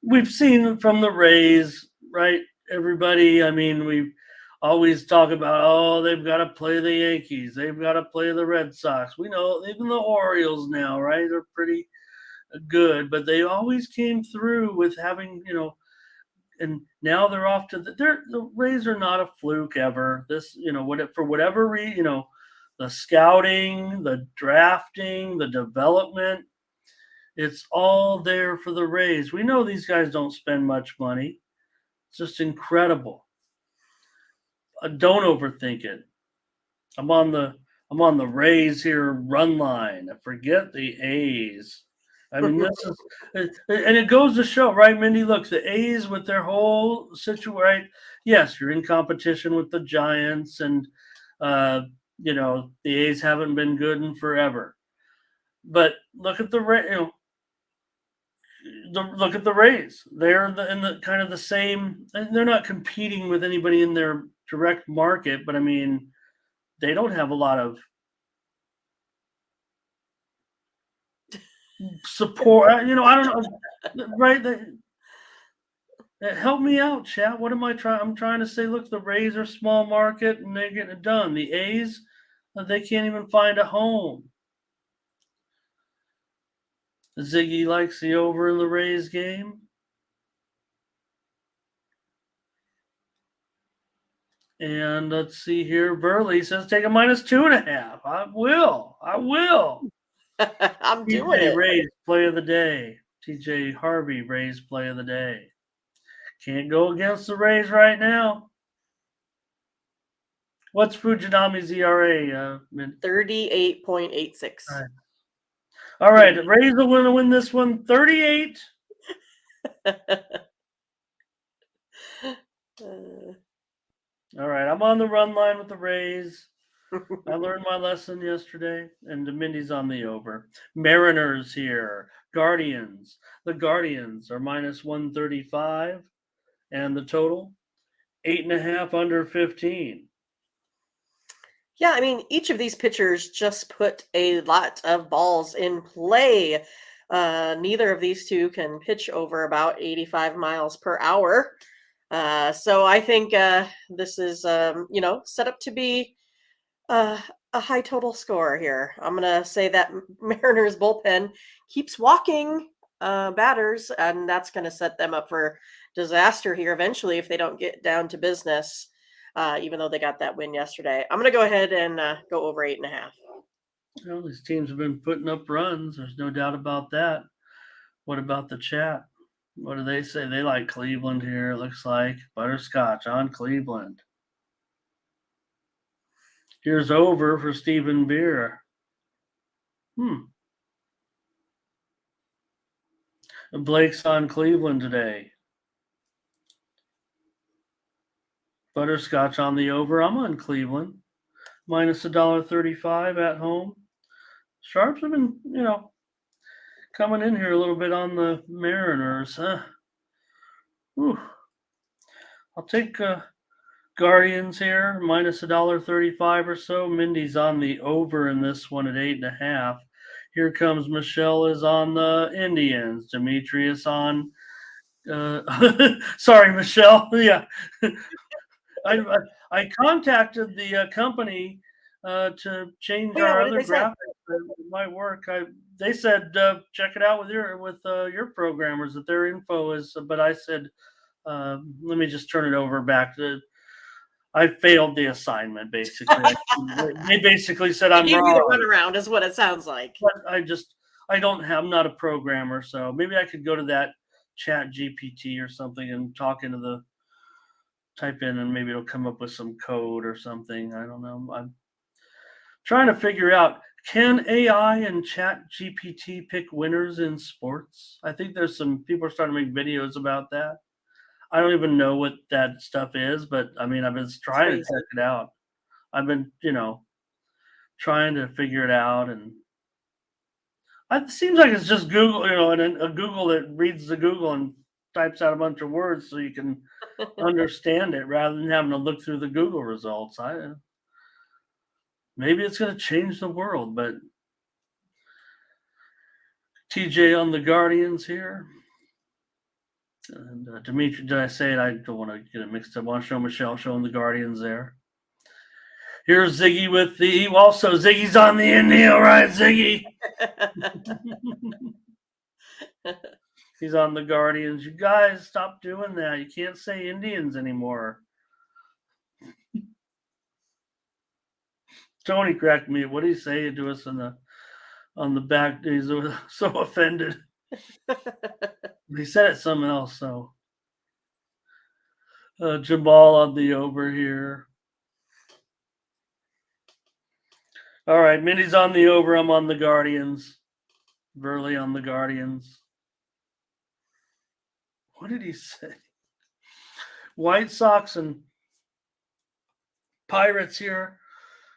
we've seen from the Rays, right? Everybody. I mean, we always talk about, they've got to play the Yankees, they've got to play the Red Sox. We know even the Orioles now, right? They're pretty good, but they always came through with having, and now they're off to the Rays are not a fluke ever. This, for whatever reason, the scouting, the drafting, the development, it's all there for the Rays. We know these guys don't spend much money. It's just incredible. Don't overthink it. I'm on the Rays here run line. I forget the A's. I mean, this is, and it goes to show, right, Mindy? Look, the A's with their whole situation, right? Yes, you're in competition with the Giants, and the A's haven't been good in forever. But look at the look at the Rays. They're in the kind of the same. And they're not competing with anybody in their direct market, but I mean, they don't have a lot of support. I don't know, right? Help me out, chat. What am I trying? I'm trying to say, look, the Rays are small market and they're getting it done. The A's, they can't even find a home. Ziggy likes the over in the Rays game. And let's see here. Burley says take a -2.5. I will. I'm doing TJ it. Rays play of the day. TJ Harvey Rays play of the day. Can't go against the Rays right now. What's Fujinami's ERA? 38.86. All right, the Rays are going to win this one 38. All right, I'm on the run line with the Rays. I learned my lesson yesterday, and Mindy's on the over. Mariners here. Guardians. The Guardians are -135, and the total 8.5 under 15. Yeah, I mean, each of these pitchers just put a lot of balls in play. Neither of these two can pitch over about 85 miles per hour. So I think this is, set up to be a high total score here. I'm going to say that Mariners bullpen keeps walking batters, and that's going to set them up for disaster here eventually if they don't get down to business, even though they got that win yesterday. I'm going to go ahead and go over 8.5. Well, these teams have been putting up runs. There's no doubt about that. What about the chat? What do they say? They like Cleveland here, it looks like. Butterscotch on Cleveland. Here's over for Stephen Beer. Blake's on Cleveland today. Butterscotch on the over. I'm on Cleveland. -$1.35 at home. Sharps have been, coming in here a little bit on the Mariners. I'll take Guardians here, -$1.35 or so. Mindy's on the over in this one at 8.5. Here comes Michelle is on the Indians. Demetrius on. Sorry, Michelle. Yeah, I contacted the company to change Oh, yeah, our what did other they say? graphics. It might work. They said check it out with your programmers that their info is. But I said let me just turn it over back to. I failed the assignment basically. They basically said They I'm gave you the wrong. runaround, is what it sounds like. But I'm not a programmer, so maybe I could go to that Chat GPT or something and type in and maybe it'll come up with some code or something. I don't know. I'm trying to figure out, can AI and Chat GPT pick winners in sports? I think there's some people are starting to make videos about that. I don't even know what that stuff is, but I mean, I've been trying to check it out. I've been, trying to figure it out, and it seems like it's just Google, and a Google that reads the Google and types out a bunch of words so you can understand it rather than having to look through the Google results. Maybe it's going to change the world, but TJ on the Guardians here. And Dimitri, did I say it? I don't want to get it mixed up. I want to show Michelle showing the Guardians there. Here's Ziggy with also Ziggy's on the India, right, Ziggy? He's on the Guardians. You guys, stop doing that. You can't say Indians anymore. Tony cracked me. What did he say to us on the back? He's so offended. He said it something else. So Jabal on the over here. All right, Minnie's on the over. I'm on the Guardians. Burley on the Guardians. What did he say? White Sox and Pirates here.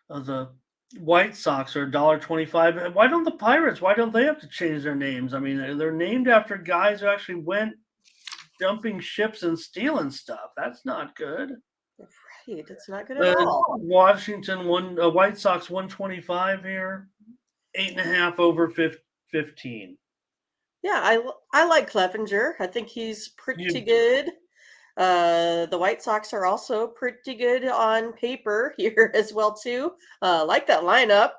The White Sox are $1.25. Why don't the Pirates? Why don't they have to change their names? I mean, they're named after guys who actually went dumping ships and stealing stuff. That's not good. Right, it's not good at all. Washington White Sox 125 here, 8.5 over 15. Yeah, I like Clevenger. I think he's pretty good. The White Sox are also pretty good on paper here as well too. Like that lineup.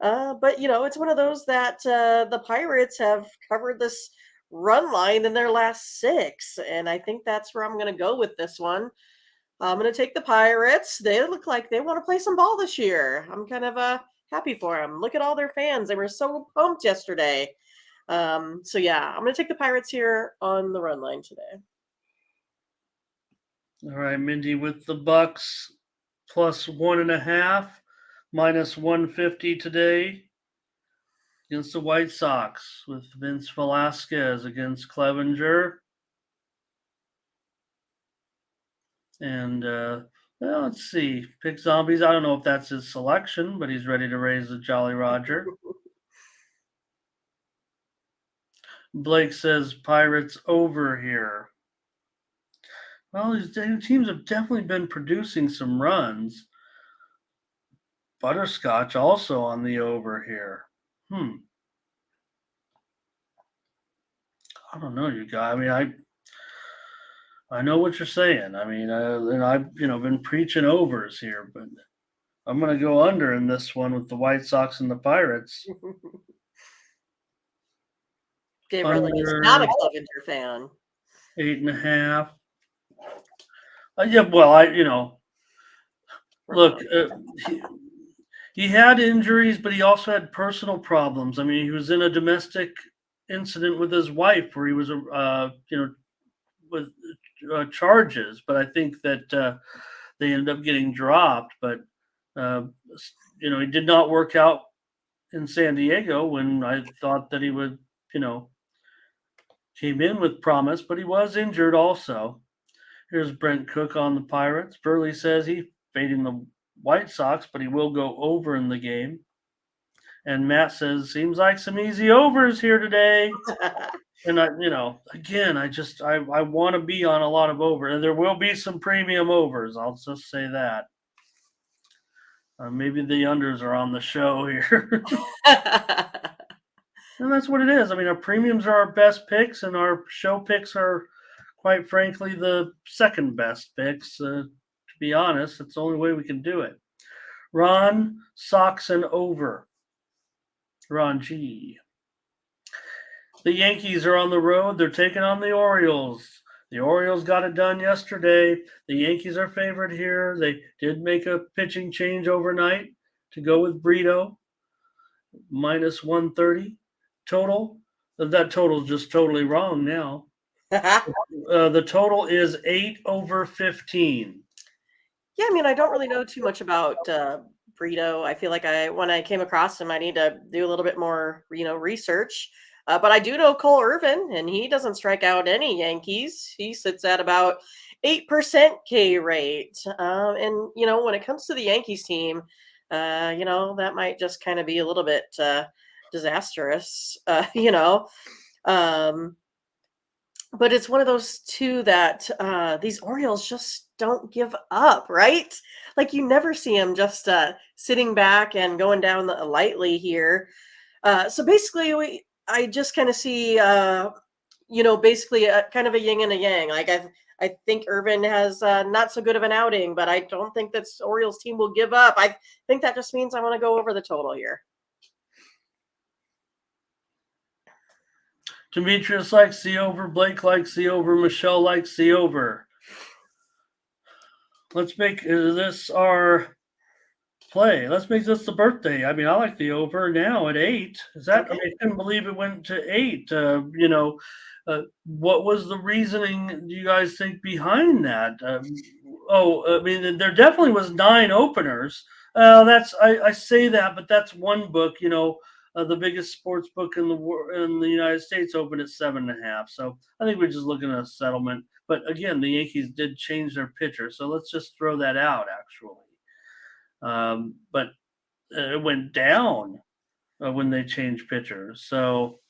But it's one of those that the Pirates have covered this run line in their last six, and I think that's where I'm going to go with this one. I'm going to take the Pirates. They look like they want to play some ball this year. I'm kind of happy for them. Look at all their fans; they were so pumped yesterday. So yeah, I'm going to take the Pirates here on the run line today. All right, Mindy with the Bucks plus 1.5, minus 150 today against the White Sox with Vince Velasquez against Clevenger. And well, let's see. Pick Zombies. I don't know if that's his selection, but he's ready to raise the Jolly Roger. Blake says Pirates over here. Well, these teams have definitely been producing some runs. Butterscotch also on the over here. I don't know, you guys. I mean, I know what you're saying. I mean, and I've been preaching overs here, but I'm going to go under in this one with the White Sox and the Pirates. Gabriel is not a Clevenger fan. 8.5. Yeah, well, look, he had injuries, but he also had personal problems. I mean, he was in a domestic incident with his wife where he was, with charges, but I think that they ended up getting dropped. But he did not work out in San Diego when I thought that he would, came in with promise, but he was injured also. Here's Brent Cook on the Pirates. Burley says he's fading the White Sox, but he will go over in the game. And Matt says, seems like some easy overs here today. And again, I want to be on a lot of over, and there will be some premium overs. I'll just say that. Maybe the unders are on the show here. And that's what it is. I mean, our premiums are our best picks, and our show picks are, quite frankly, the second best picks. To be honest, it's the only way we can do it. Ron, Sox and over. Ron G. The Yankees are on the road. They're taking on the Orioles. The Orioles got it done yesterday. The Yankees are favored here. They did make a pitching change overnight to go with Brito. Minus 130 total. That total is just totally wrong now. The total is 8/15. Yeah, I mean, I don't really know too much about Brito. I feel like when I came across him, I need to do a little bit more, research. But I do know Cole Irvin, and he doesn't strike out any Yankees. He sits at about 8% K rate. And when it comes to the Yankees team, that might just kind of be a little bit disastrous. But it's one of those two that these Orioles just don't give up, right? Like you never see them just sitting back and going down lightly here. So basically, I just kind of see, basically a kind of a yin and a yang. Like I think Irvin has not so good of an outing, but I don't think that Orioles team will give up. I think that just means I want to go over the total here. Demetrius likes the over. Blake likes the over. Michelle likes the over. Let's make this our play. Let's make this the birthday. I mean, I like the over now at 8. Is that? Okay. I mean, I couldn't believe it went to 8. What was the reasoning? Do you guys think behind that? I mean, there definitely was 9 openers. I say that, but that's one book. The biggest sports book in the United States opened at 7.5. So I think we're just looking at a settlement. But again, the Yankees did change their pitcher, so let's just throw that out. Actually, but it went down when they changed pitchers. So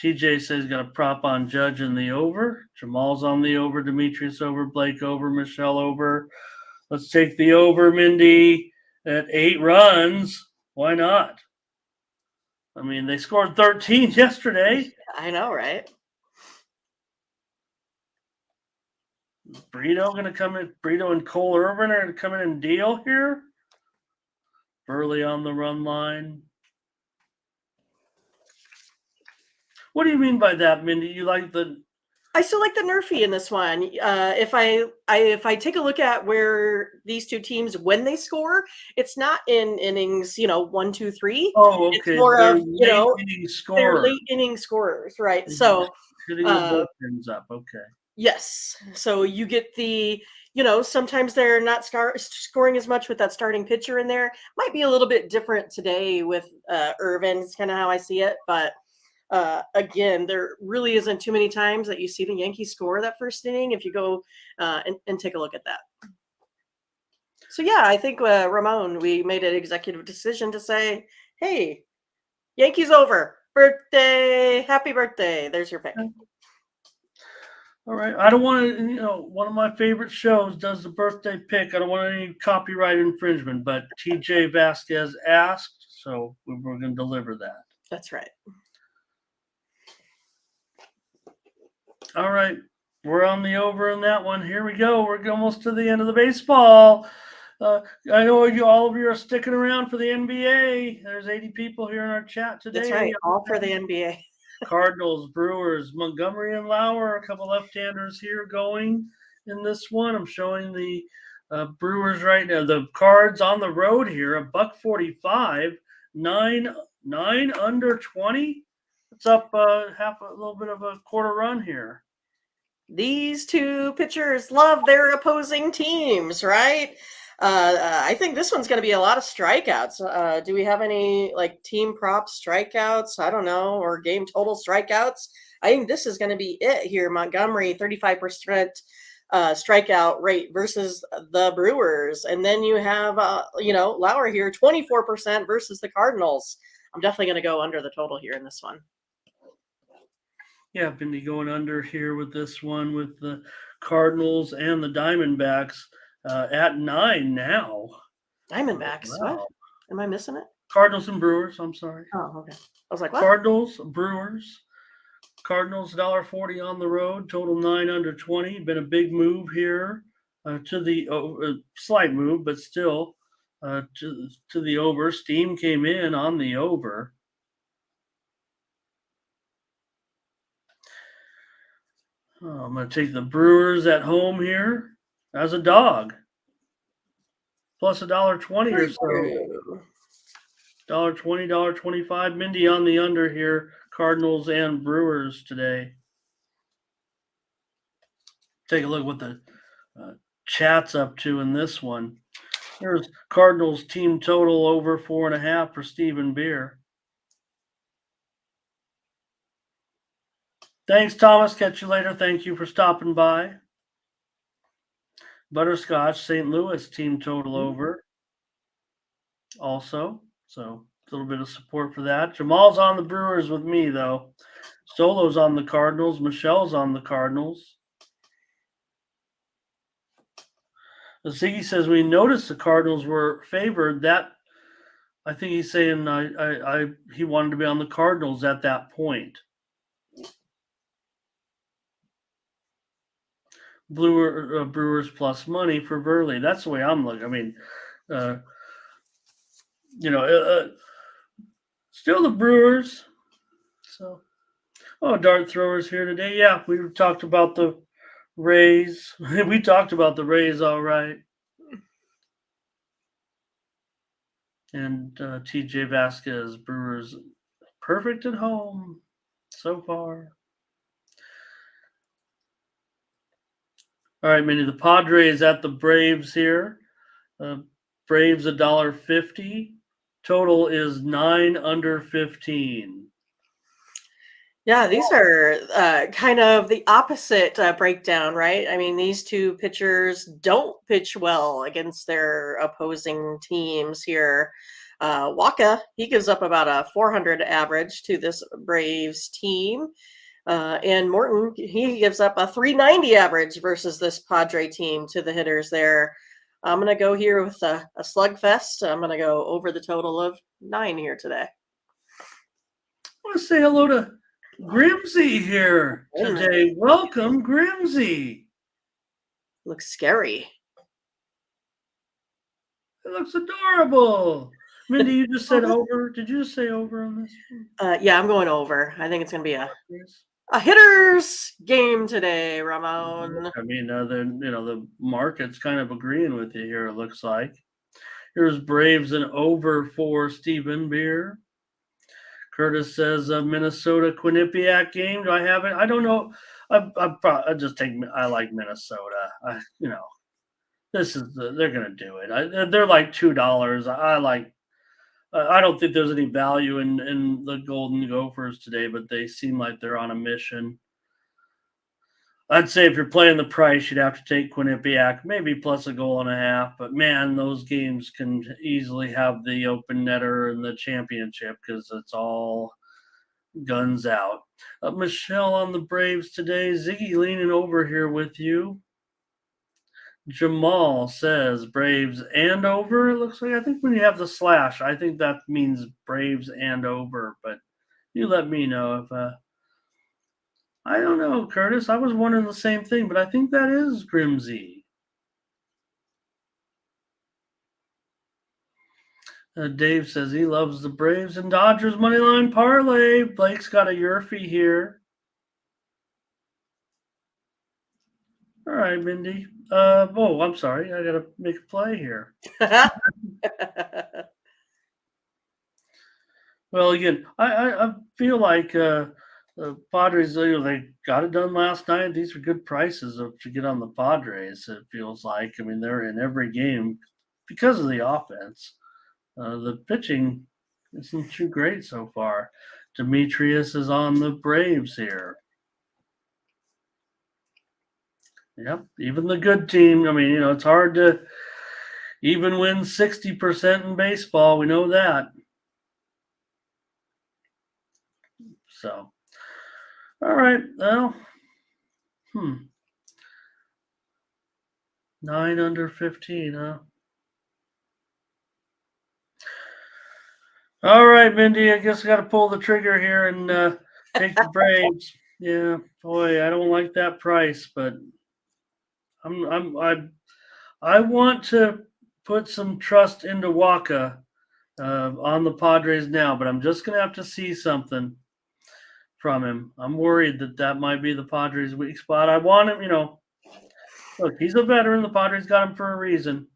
TJ says he's got a prop on Judge in the over. Jamal's on the over. Demetrius over. Blake over. Michelle over. Let's take the over, Mindy, at 8 runs. Why not? I mean, they scored 13 yesterday. I know, right? Brito going to come in. Brito and Cole Irvin are going to come in and deal here. Burley on the run line. What do you mean by that, Mindy? You like the? I still like the Nerfy in this one. If I take a look at where these two teams when they score, it's not in innings, 1, 2, 3. Oh, It's okay. more They're of late inning they're scorers. late inning scorers, right? Mhm. So Hitting the bullpens up. Okay. yes, so you get the sometimes they're not scoring as much with that starting pitcher in there. Might be a little bit different today with Irvin. It's kind of how I see it, but. Again, there really isn't too many times that you see the Yankees score that first inning if you go and take a look at that. So, yeah, I think, Ramon, we made an executive decision to say, hey, Yankees over. Birthday. Happy birthday. There's your pick. All right. I don't want to, one of my favorite shows does the birthday pick. I don't want any copyright infringement, but TJ Vasquez asked, so we're going to deliver that. That's right. All right. We're on the over in that one. Here we go. We're almost to the end of the baseball. I know all of you are sticking around for the NBA. There's 80 people here in our chat today. That's right. All for the NBA. Cardinals, Brewers, Montgomery and Lauer, a couple left-handers here going in this one. I'm showing the Brewers right now. The Cards on the road here, $1.45, 9 under 20. It's up a little bit of a quarter run here. These two pitchers love their opposing teams, right? I think this one's going to be a lot of strikeouts. Do we have any team prop strikeouts? I don't know, or game total strikeouts. I think this is going to be it here. Montgomery, 35% strikeout rate versus the Brewers, and then you have Lauer here, 24% versus the Cardinals. I'm definitely going to go under the total here in this one. Yeah, Bindi going under here with this one with the Cardinals and the Diamondbacks at 9 now. Diamondbacks? Wow. What? Am I missing it? Cardinals and Brewers. I'm sorry. Oh, okay. I was like, what? Cardinals, Brewers. Cardinals $1.40 on the road. Total 9 under 20. Been a big move here to the slight move, but still to the over. Steam came in on the over. I'm going to take the Brewers at home here as a dog. Plus $1.20 or so. $1.20, $1.25. Mindy on the under here. Cardinals and Brewers today. Take a look what the chat's up to in this one. There's Cardinals team total over 4.5 for Stephen Beer. Thanks, Thomas. Catch you later. Thank you for stopping by. Butterscotch, St. Louis team total over. Also, so a little bit of support for that. Jamal's on the Brewers with me, though. Solo's on the Cardinals. Michelle's on the Cardinals. Ziggy says we noticed the Cardinals were favored. That I think he's saying he wanted to be on the Cardinals at that point. Brewers plus money for Burley. That's the way I'm looking. I mean, still the Brewers. So, dart throwers here today. Yeah, we talked about the Rays. We talked about the Rays, all right. And TJ Vasquez, Brewers, perfect at home so far. All right, Minnie, the Padres at the Braves here. Braves $1.50. Total is 9 under 15. Yeah, these are kind of the opposite breakdown, right? I mean, these two pitchers don't pitch well against their opposing teams here. Waka, he gives up about a 400 average to this Braves team. And Morton, he gives up a 390 average versus this Padre team to the hitters there. I'm going to go here with a slugfest. I'm going to go over the total of 9 here today. I want to say hello to Grimsey here today. Welcome, Grimsey. Looks scary. It looks adorable. Mindy, you just said over. Did you just say over on this one? Yeah, I'm going over. I think it's going to be a Yes. hitters game today, Ramon. I mean, the market's kind of agreeing with you here. It looks like. Here's Braves and over for Stephen Beer. Curtis says Minnesota Quinnipiac game. Do I have it? I don't know. I just take. I like Minnesota. This is they're gonna do it. They're like $2. I like. I don't think there's any value in the Golden Gophers today, but they seem like they're on a mission. I'd say if you're playing the price, you'd have to take Quinnipiac, maybe plus a goal and a half. But man, those games can easily have the open netter and the championship because it's all guns out. Michelle on the Braves today. Ziggy leaning over here with you. Jamal says Braves and over. It looks like I think when you have the slash, I think that means Braves and over. But you let me know if I don't know, Curtis. I was wondering the same thing, but I think that is Grimsey. Dave says he loves the Braves and Dodgers moneyline parlay. Blake's got a Yurfie here. All right, Mindy. I'm sorry. I got to make a play here. Well, again, I feel like the Padres, they got it done last night. These are good prices to get on the Padres, it feels like. I mean, they're in every game because of the offense. The pitching isn't too great so far. Demetrius is on the Braves here. Yep, even the good team. I mean, it's hard to even win 60% in baseball. We know that. So, all right. Well, 9 under 15, huh? All right, Mindy. I guess I got to pull the trigger here and take the Braves. Yeah, boy, I don't like that price, but I want to put some trust into Waka on the Padres now, but I'm just gonna have to see something from him. I'm worried that might be the Padres' weak spot. I want him, look, he's a veteran. The Padres got him for a reason.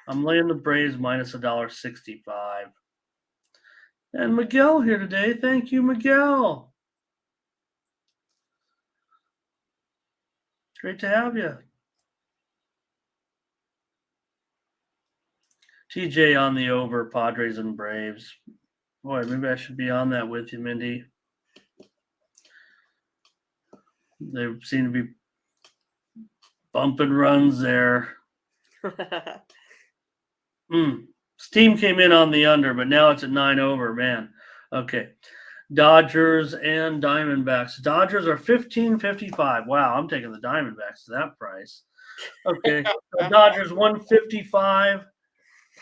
I'm laying the Braves minus $1.65. And Miguel here today. Thank you, Miguel. Great to have you. TJ on the over, Padres and Braves. Boy, maybe I should be on that with you, Mindy. They seem to be bumping runs there. Steam came in on the under, but now it's at 9 over, man. Okay. Dodgers and Diamondbacks. Dodgers are 15.55. Wow, I'm taking the Diamondbacks to that price. Okay. Dodgers 155.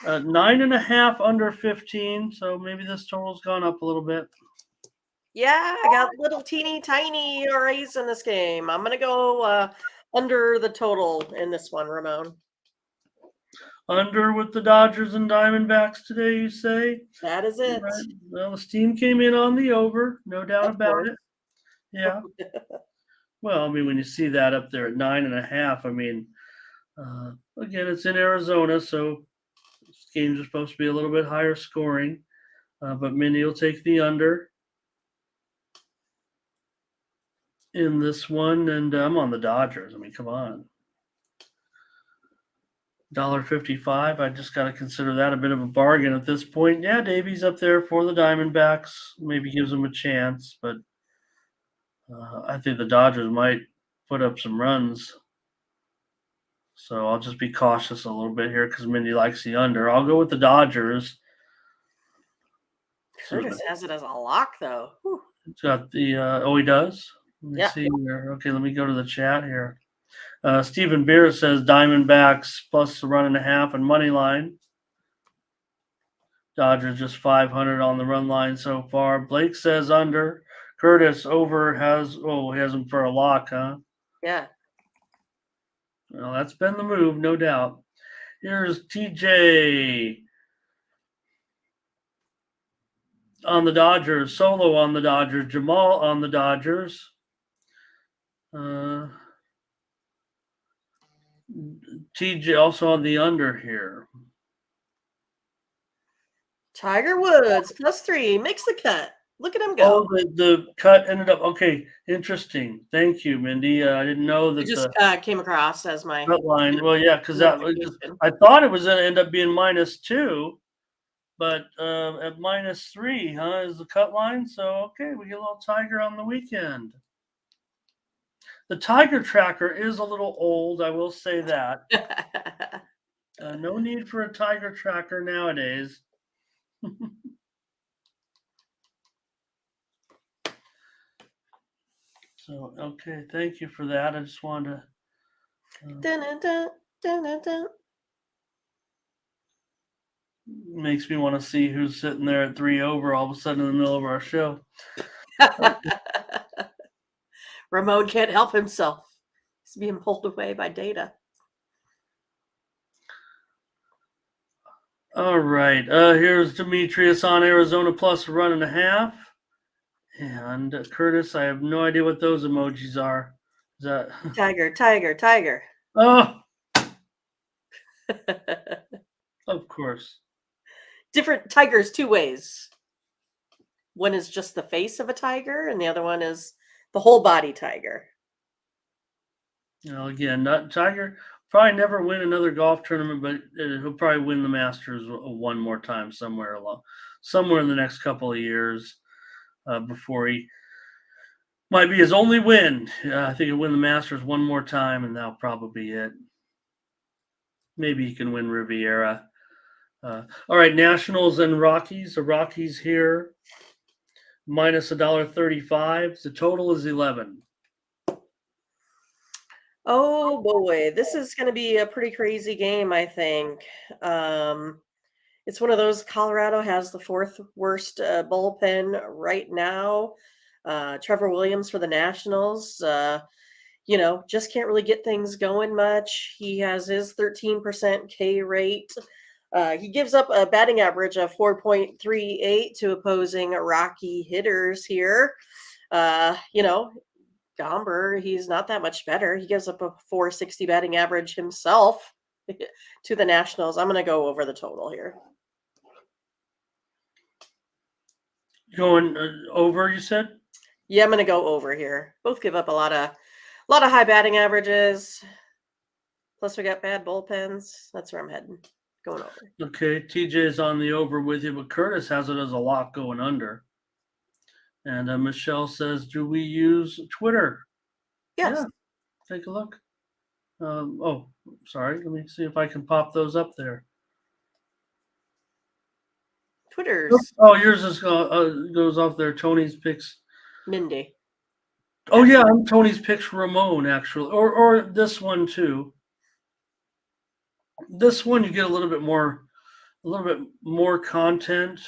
9.5 under 15. So maybe this total's gone up a little bit. Yeah, I got little teeny tiny raise in this game. I'm gonna go under the total in this one, Ramon. Under with the Dodgers and Diamondbacks today, you say? That is it. Right. Well, the Steam came in on the over, no doubt about it. Yeah. Well, I mean, when you see that up there at 9.5, I mean, again, it's in Arizona, so games are supposed to be a little bit higher scoring. But Mindy will take the under in this one, and I'm on the Dodgers. I mean, come on. $1.55. I just got to consider that a bit of a bargain at this point. Yeah, Davies up there for the Diamondbacks. Maybe gives them a chance, but I think the Dodgers might put up some runs. So I'll just be cautious a little bit here because Mindy likes the under. I'll go with the Dodgers. Curtis has it as a lock, though. Whew. It's got the he does? Let me see here. Okay, let me go to the chat here. Stephen Beer says Diamondbacks plus a 1.5 and money line. Dodgers just 500 on the run line so far. Blake says under. Curtis over he has him for a lock, huh? Yeah. Well, that's been the move, no doubt. Here's TJ on the Dodgers, Solo on the Dodgers, Jamal on the Dodgers. TJ also on the under here. Tiger Woods +3 makes the cut. Look at him Oh, go. the cut ended up okay. Interesting. Thank you, Mindy. I didn't know It that just the came across as my cut line. Well, yeah, because that was just, notification. I thought it was going to end up being -2, but at -3, huh, is the cut line. So okay, we get a little Tiger on the weekend. The Tiger tracker is a little old, I will say that. No need for a Tiger tracker nowadays. So, okay, thank you for that. I just wanted to. Dun-dun-dun, dun-dun-dun. Makes me want to see who's sitting there at 3 over all of a sudden in the middle of our show. Ramon can't help himself. He's being pulled away by data. All right. Here's Demetrius on Arizona plus 1.5. And Curtis, I have no idea what those emojis are. Is that Tiger, tiger, tiger. Oh, of course. Different tigers 2 ways. One is just the face of a tiger, and the other one is the whole body tiger. Again, not Tiger probably never win another golf tournament, but he'll probably win the Masters one more time somewhere in the next couple of years before he might be his only win. I think he'll win the Masters one more time, and that'll probably be it. Maybe he can win Riviera. All right, Nationals and Rockies. The Rockies here -$1.35. The total is 11. Oh boy, this is going to be a pretty crazy game, I think. It's one of those. Colorado has the 4th worst bullpen right now. Trevor Williams for the Nationals, just can't really get things going much. He has his 13% K rate. He gives up a batting average of 4.38 to opposing Rocky hitters here. Gomber, he's not that much better. He gives up a 460 batting average himself to the Nationals. I'm going to go over the total here. Going over, you said? Yeah, I'm going to go over here. Both give up a lot of high batting averages. Plus, we got bad bullpens. That's where I'm heading. Going over. Okay, TJ's on the over with you, but Curtis has it as a lock going under. And Michelle says, do we use Twitter? Yes. Yeah, take a look. Sorry. Let me see if I can pop those up there. Twitter's. Oh, yours is, goes off there. Tony's picks. Mindy. Oh, yeah, I'm Tony's picks Ramon, actually. Or this one, too. This one, you get a little bit more content.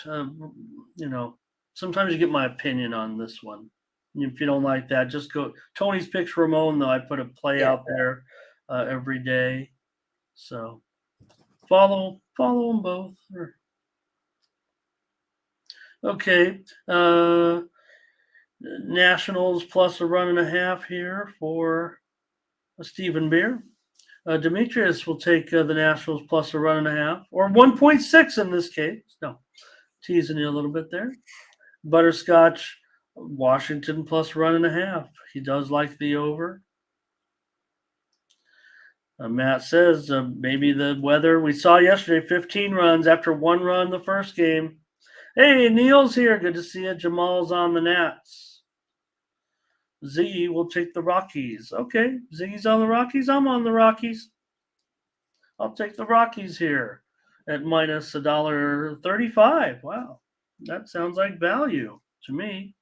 Sometimes you get my opinion on this one. If you don't like that, just go. Tony's picks Ramon, though. I put a play out there every day. So follow them both. Okay. Nationals plus 1.5 here for Stephen Beer. Demetrius will take the Nationals plus 1.5 or 1.6 in this case. No, teasing you a little bit there. Butterscotch, Washington plus 1.5. He does like the over. Matt says maybe the weather. We saw yesterday 15 runs after 1 run the first game. Hey, Neil's here. Good to see you. Jamal's on the Nats. Z will take the Rockies. Okay, Z's on the Rockies. I'm on the Rockies. I'll take the Rockies here at -$1.35. Wow, that sounds like value to me.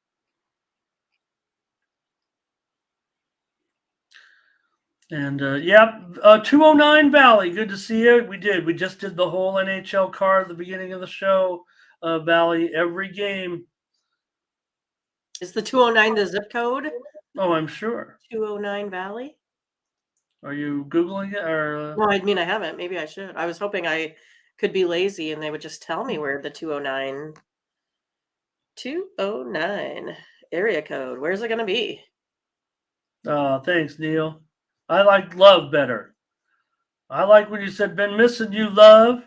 And 209 Valley. Good to see you. We just did the whole NHL card at the beginning of the show. Valley, every game. Is the 209 the zip code? Oh, I'm sure. 209 Valley? Are you Googling it or? No, I mean, I haven't. Maybe I should. I was hoping I could be lazy and they would just tell me where the 209 area code. Where's it going to be? Thanks, Neil. I like love better. I like when you said, "Been missing you, love."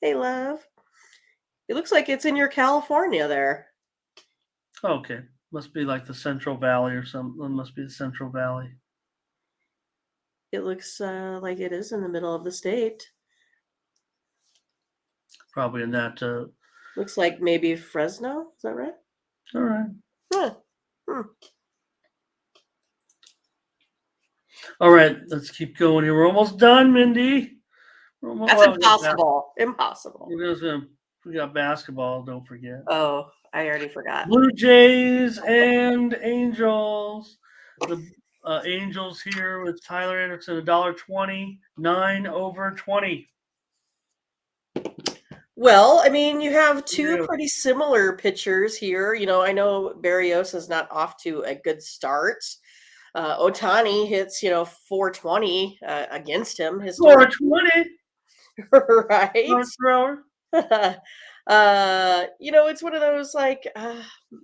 Hey, love. It looks like it's in your California there. Okay, must be like the Central Valley or something. It must be the Central Valley. It looks like it is in the middle of the state. Probably in that. Looks like maybe Fresno. Is that right? All right. Huh. Hmm. All right, let's keep going here. We're almost done, Mindy. That's impossible. Impossible. We got basketball. Don't forget. Oh, I already forgot. Blue Jays and Angels. The Angels here with Tyler Anderson, $1.20, 9/20. Well, I mean, you have two pretty similar pitchers here. I know Berriosa's not off to a good start. Ohtani hits, 420 against him. 420. Right? Thrower. It's one of those like,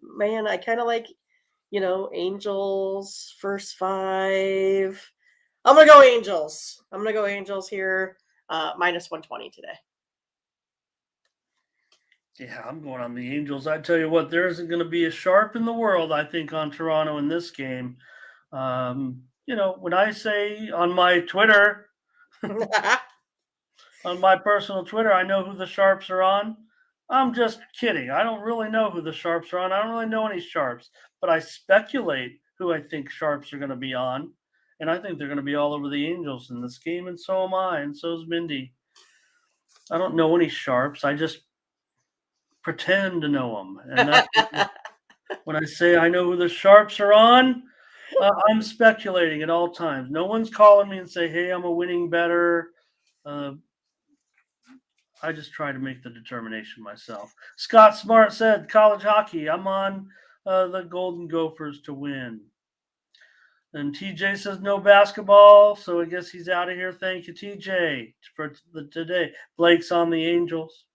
man, I kind of like, Angels first five. I'm gonna go Angels. I'm gonna go Angels here. Minus 120 today. Yeah, I'm going on the Angels. I tell you what, there isn't going to be a sharp in the world, I think, on Toronto in this game. When I say on my Twitter, on my personal Twitter, I know who the Sharps are on. I'm just kidding. I don't really know who the Sharps are on. I don't really know any Sharps, but I speculate who I think Sharps are going to be on. And I think they're going to be all over the Angels in this game, and so am I, and so is Mindy. I don't know any Sharps. I just pretend to know them. And that's when I say I know who the Sharps are on, I'm speculating at all times. No one's calling me and say, hey, I'm a winning bettor. I just try to make the determination myself. Scott Smart said, college hockey, I'm on the Golden Gophers to win. And TJ says no basketball, so I guess he's out of here. Thank you, TJ, for today. Blake's on the Angels.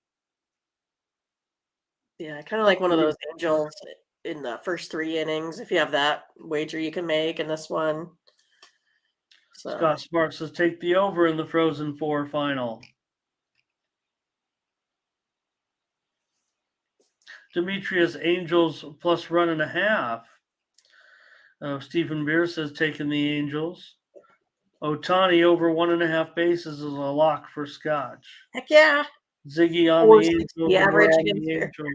Yeah, kind of like one of those Angels in the first 3 innings. If you have that wager you can make in this one. So. Scott Smart says take the over in the Frozen 4 final. Demetrius Angels plus 1.5. Stephen Beer says taking the Angels. Ohtani over 1.5 bases is a lock for Scotch. Heck yeah. Ziggy on the Angels. The average on the Angels.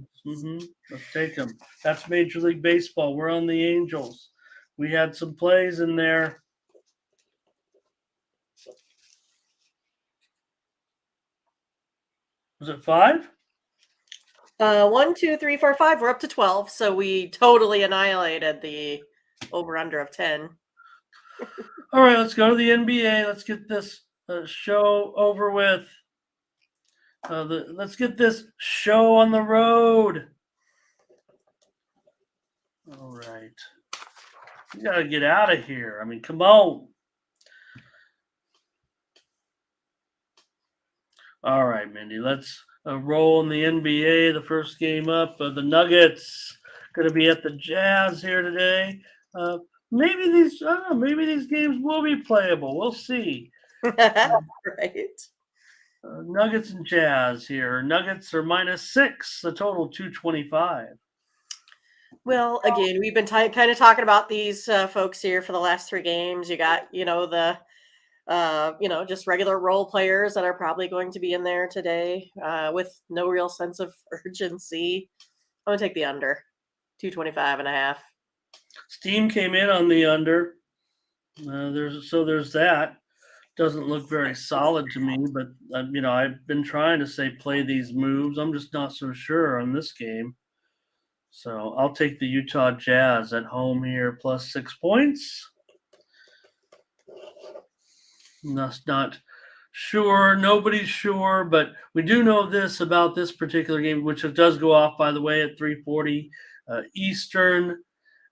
Let's take them. That's Major League Baseball. We're on the Angels. We had some plays in there. Was it 5? 1, 2, 3, 4, 5. We're up to 12, so we totally annihilated the over/under of 10. All right, let's go to the NBA. Let's get this show over with. Let's get this show on the road. All right. We got to get out of here. I mean, come on. All right, Mindy. Let's roll in the NBA. The first game up. The Nuggets going to be at the Jazz here today. Maybe these games will be playable. We'll see. Right. Nuggets and Jazz here. Nuggets are -6. The total 225. Well, again, we've been kind of talking about these folks here for the last 3 games. You got, the just regular role players that are probably going to be in there today with no real sense of urgency. I'm going to take the under, 225.5. Steam came in on the under. There's that. Doesn't look very solid to me, but I've been trying to say play these moves. I'm just not so sure on this game. So I'll take the Utah Jazz at home here plus 6 points. That's not sure. Nobody's sure, but we do know this about this particular game, which it does go off, by the way, at 3:40 Eastern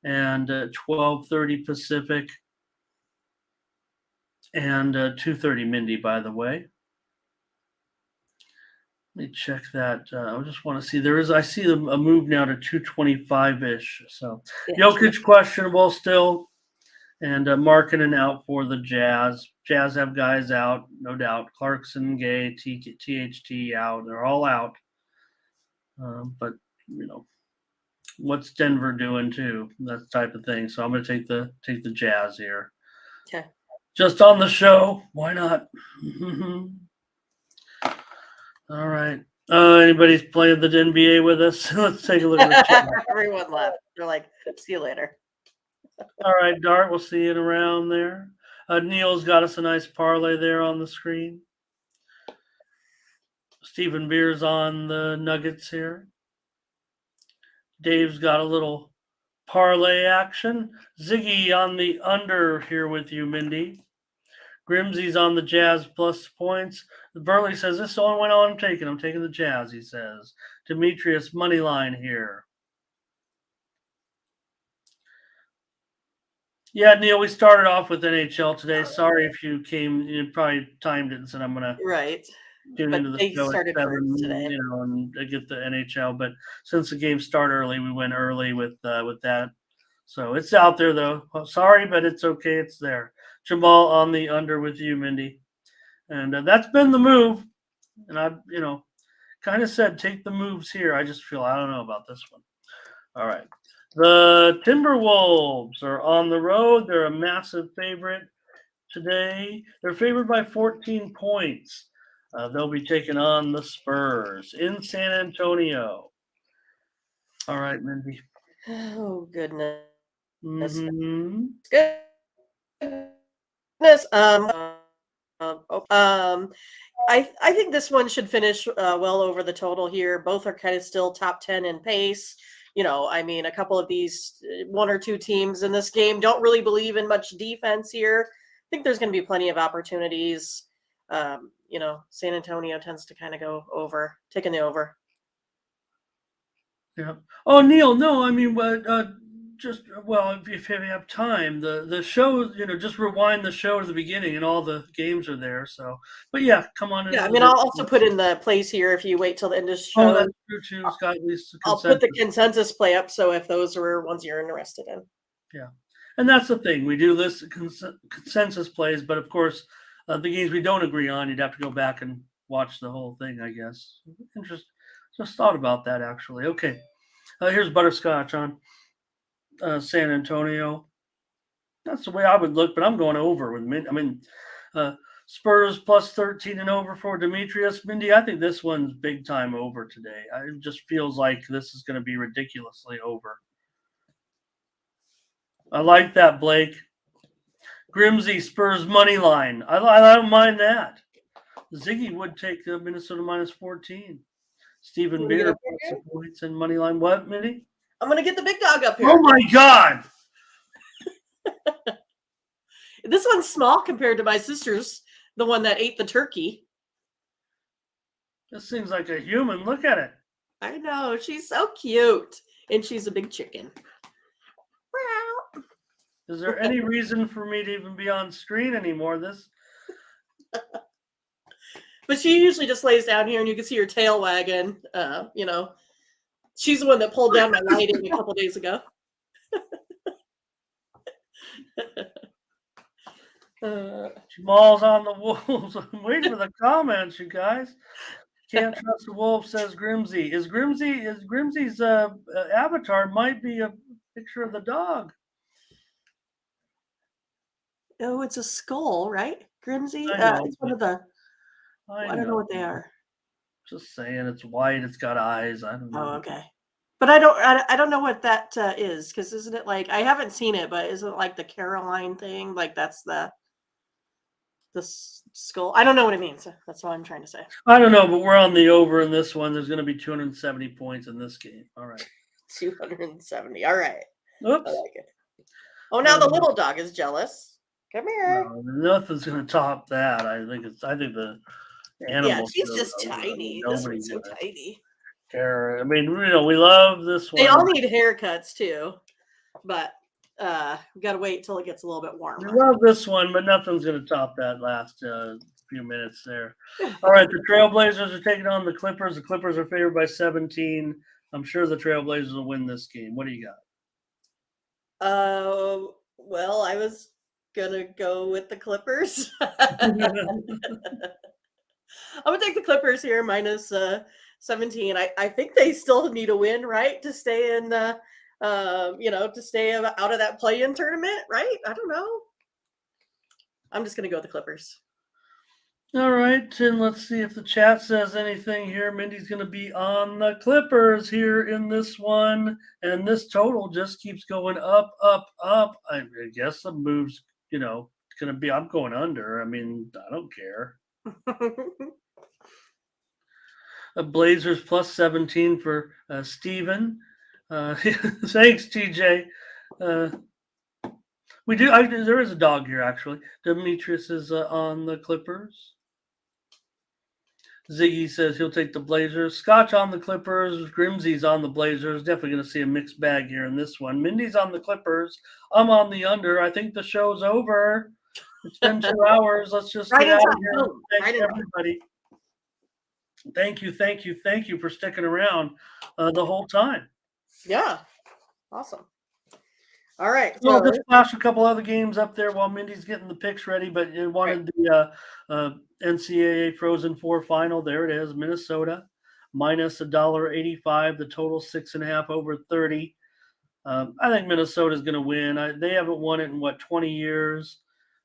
and 12:30 Pacific. And 230 Mindy, by the way. Let me check that. I just want to see. I see a move now to 225-ish. So Yeah. Jokic questionable still. And Markkanen out for the Jazz. Jazz have guys out, no doubt. Clarkson, Gay, THT out. They're all out. But, what's Denver doing too? That type of thing. So I'm going to take the Jazz here. Okay. Just on the show. Why not? All right. Anybody's playing the NBA with us? Let's take a look at the chat. Everyone left. They're like, see you later. All right, Dart, we'll see you around there. Neil's got us a nice parlay there on the screen. Stephen Beer's on the Nuggets here. Dave's got a little parlay action. Ziggy on the under here with you, Mindy. Grimsey's on the Jazz plus points. Burley says, this is the only one I'm taking. I'm taking the Jazz, he says. Demetrius, money line here. Yeah, Neil, we started off with NHL today. Sorry if you came, you probably timed it and said I'm going to tune into the show at 7, today. and get the NHL. But since the game started early, we went early with that. So it's out there, though. Sorry, but it's okay. It's there. Jamal on the under with you, Mindy. And that's been the move. And I, kind of said take the moves here. I just feel I don't know about this one. All right. The Timberwolves are on the road. They're a massive favorite today. They're favored by 14 points. They'll be taking on the Spurs in San Antonio. All right, Mindy. Oh, goodness. Mm-hmm. Goodness. I think this one should finish well over the total here. Both are kind of still top 10 in pace. A couple of these one or two teams in this game don't really believe in much defense here. I think there's going to be plenty of opportunities. San Antonio tends to kind of go over, taking the over. Yeah. Oh, Neil, no, if you have time, the show, just rewind the show to the beginning and all the games are there. So, but yeah, come on. Yeah, I'll also put in the plays here if you wait till the end of the show. Oh, that's true too, Scott. At least I'll put the consensus play up, so if those are ones you're interested in. Yeah, and that's the thing. We do list consensus plays, but of course, the games we don't agree on, you'd have to go back and watch the whole thing, I guess. Just thought about that, actually. Okay. Here's Butterscotch on San Antonio. That's the way I would look, but I'm going over with Spurs plus 13 and over for Demetrius. Mindy, I think this one's big time over today. It just feels like this is going to be ridiculously over. I like that, Blake. Grimsey, Spurs money line. I don't mind that. Ziggy would take Minnesota minus 14. Stephen Beer points and money line. What, Mindy? I'm going to get the big dog up here. Oh, my God. This one's small compared to my sister's, the one that ate the turkey. This seems like a human. Look at it. I know. She's so cute. And she's a big chicken. Is there any reason for me to even be on screen anymore? But she usually just lays down here and you can see her tail wagging. She's the one that pulled down my lighting a couple days ago. Jamal's on the Wolves. I'm waiting for the comments, you guys. Can't trust the Wolves, says Grimsey. Is Grimsey's avatar might be a picture of the dog. Oh, it's a skull, right? Grimsey? It's one of the... I don't know what they are. Just saying, it's white. It's got eyes. I don't know. Oh, okay. But I don't know what that is, because isn't it like, I haven't seen it, but isn't it like the Caroline thing? Like that's the skull. I don't know what it means. That's all I'm trying to say. I don't know, but we're on the over in this one. There's going to be 270 points in this game. All right. 270. All right. Oops. I like it. Oh, now the little dog is jealous. Come here. No, nothing's going to top that. I think the animal. Yeah, she's just tiny. This one's so tiny. Care. We love this one. They all need haircuts too, but we got to wait till it gets a little bit warmer. I love this one, but nothing's going to top that last few minutes there. All right, the Trailblazers are taking on the Clippers. The Clippers are favored by 17. I'm sure the Trailblazers will win this game. What do you got? Well, I was gonna go with the Clippers. I'm gonna take the Clippers here minus 17. I think they still need a win, right, to stay in to stay out of that play-in tournament, right? I don't know. I'm just gonna go with the Clippers. All right, and let's see if the chat says anything here. Mindy's going to be on the Clippers here in this one, and this total just keeps going up, up, up. I guess the move's, going to be, I'm going under. I mean, I don't care. Blazers plus 17 for Steven. Thanks, TJ. We do. There is a dog here, actually. Demetrius is on the Clippers. Ziggy says he'll take the Blazers. Scotch on the Clippers. Grimsey's on the Blazers. Definitely going to see a mixed bag here in this one. Mindy's on the Clippers. I'm on the under. I think the show's over. It's been 2 hours. Let's just get out of here. Thank everybody. Thank you for sticking around the whole time. Yeah, awesome. All right. Well, just flash a couple other games up there while Mindy's getting the picks ready, but you wanted the NCAA Frozen Four final. There it is, Minnesota, minus $1.85. The total 6.5 over 30. I think Minnesota's going to win. They haven't won it in, 20 years.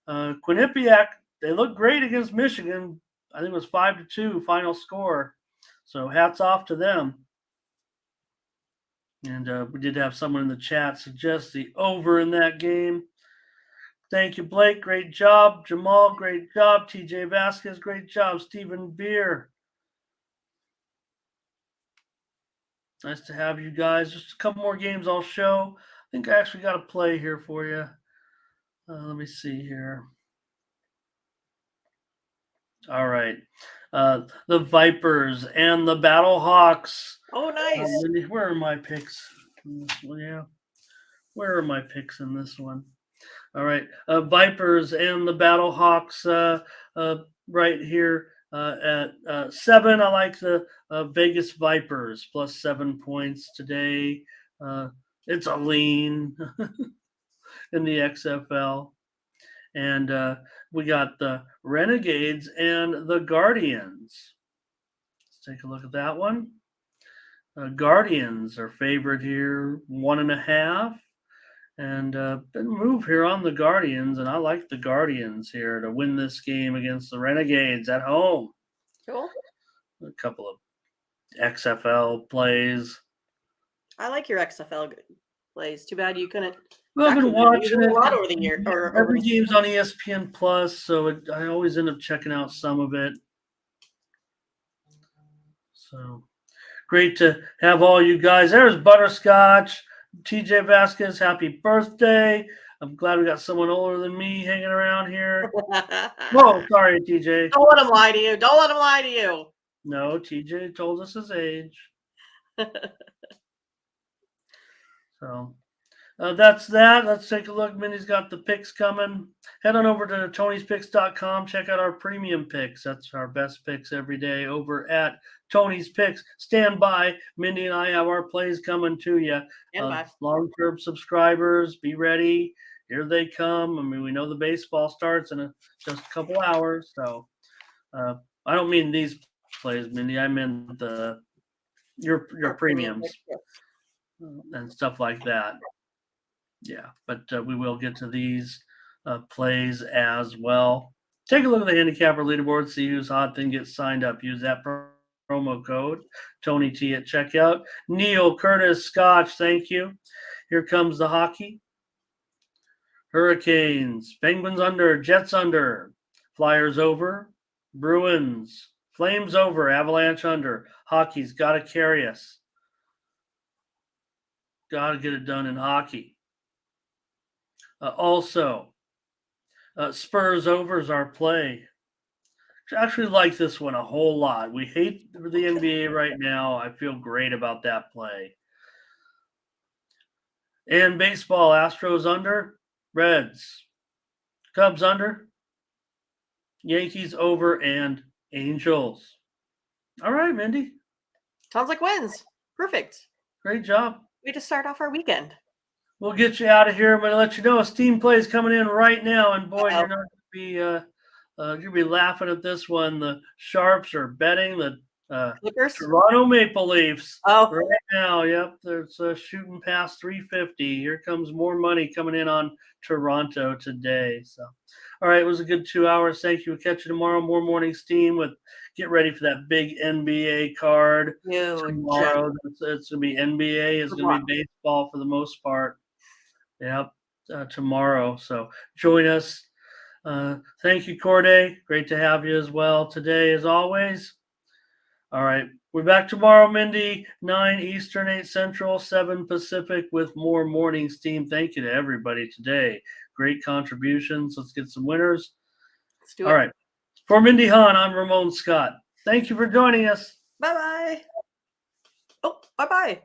Quinnipiac, they look great against Michigan. I think it was 5-2 final score. So hats off to them. And we did have someone in the chat suggest the over in that game. Thank you, Blake. Great job. Jamal, great job. TJ Vasquez, great job. Stephen Beer. Nice to have you guys. Just a couple more games I'll show. I think I actually got a play here for you. Let me see here. All right. The Vipers and the Battle Hawks. Oh, nice. Where are my picks in this one? Yeah. Where are my picks in this one? All right. Vipers and the Battle Hawks right here at 7. I like the Vegas Vipers plus 7 points today. It's a lean in the XFL. And we got the Renegades and the Guardians. Let's take a look at that one. Guardians are favored here, 1.5. And been move here on the Guardians, and I like the Guardians here to win this game against the Renegades at home. Cool. A couple of XFL plays. I like your XFL plays. Too bad you couldn't. Well, I've been watching it a lot over the year. Every game's on ESPN Plus, so I always end up checking out some of it. So great to have all you guys. There's Butterscotch. TJ Vasquez, happy birthday. I'm glad we got someone older than me hanging around here. Whoa, sorry, TJ. Don't let him lie to you. Don't let him lie to you. No, TJ told us his age. So that's that. Let's take a look. Minnie's got the picks coming. Head on over to Tony'sPicks.com. Check out our premium picks. That's our best picks every day over at Tony's Picks. Stand by. Mindy and I have our plays coming to you. Long-term subscribers, be ready. Here they come. I mean, we know the baseball starts in just a couple hours. So I don't mean these plays, Mindy. I meant your premiums and stuff like that. Yeah, but we will get to these plays as well. Take a look at the Handicapper leaderboard, see who's hot, then get signed up. Use that promo code, Tony T at checkout. Neil, Curtis, Scotch, thank you. Here comes the hockey. Hurricanes, Penguins under, Jets under, Flyers over, Bruins, Flames over, Avalanche under. Hockey's got to carry us. Got to get it done in hockey. Also, Spurs over is our play. I actually like this one a whole lot. We hate the NBA right now. I feel great about that play. And baseball, Astros under, Reds, Cubs under, Yankees over, and Angels. All right, Mindy. Sounds like wins. Perfect. Great job. Way to start off our weekend. We'll get you out of here. I'm going to let you know a steam play is coming in right now, and boy, you're not going to be laughing at this one. The Sharps are betting the Clippers? Toronto Maple Leafs Oh, right now. Yep, there's shooting past 350. Here comes more money coming in on Toronto today. So, all right, it was a good 2 hours. Thank you. We'll catch you tomorrow. More morning steam with. Get ready for that big NBA card tomorrow. It's going to be NBA. It's going to be baseball for the most part. Yep, tomorrow. So join us. Thank you, Corday. Great to have you as well today, as always. All right. We're back tomorrow, Mindy, 9 Eastern, 8 Central, 7 Pacific with more morning steam. Thank you to everybody today. Great contributions. Let's get some winners. Let's do it. All right. For Mindy Hahn, I'm Ramon Scott. Thank you for joining us. Bye-bye. Oh, bye-bye.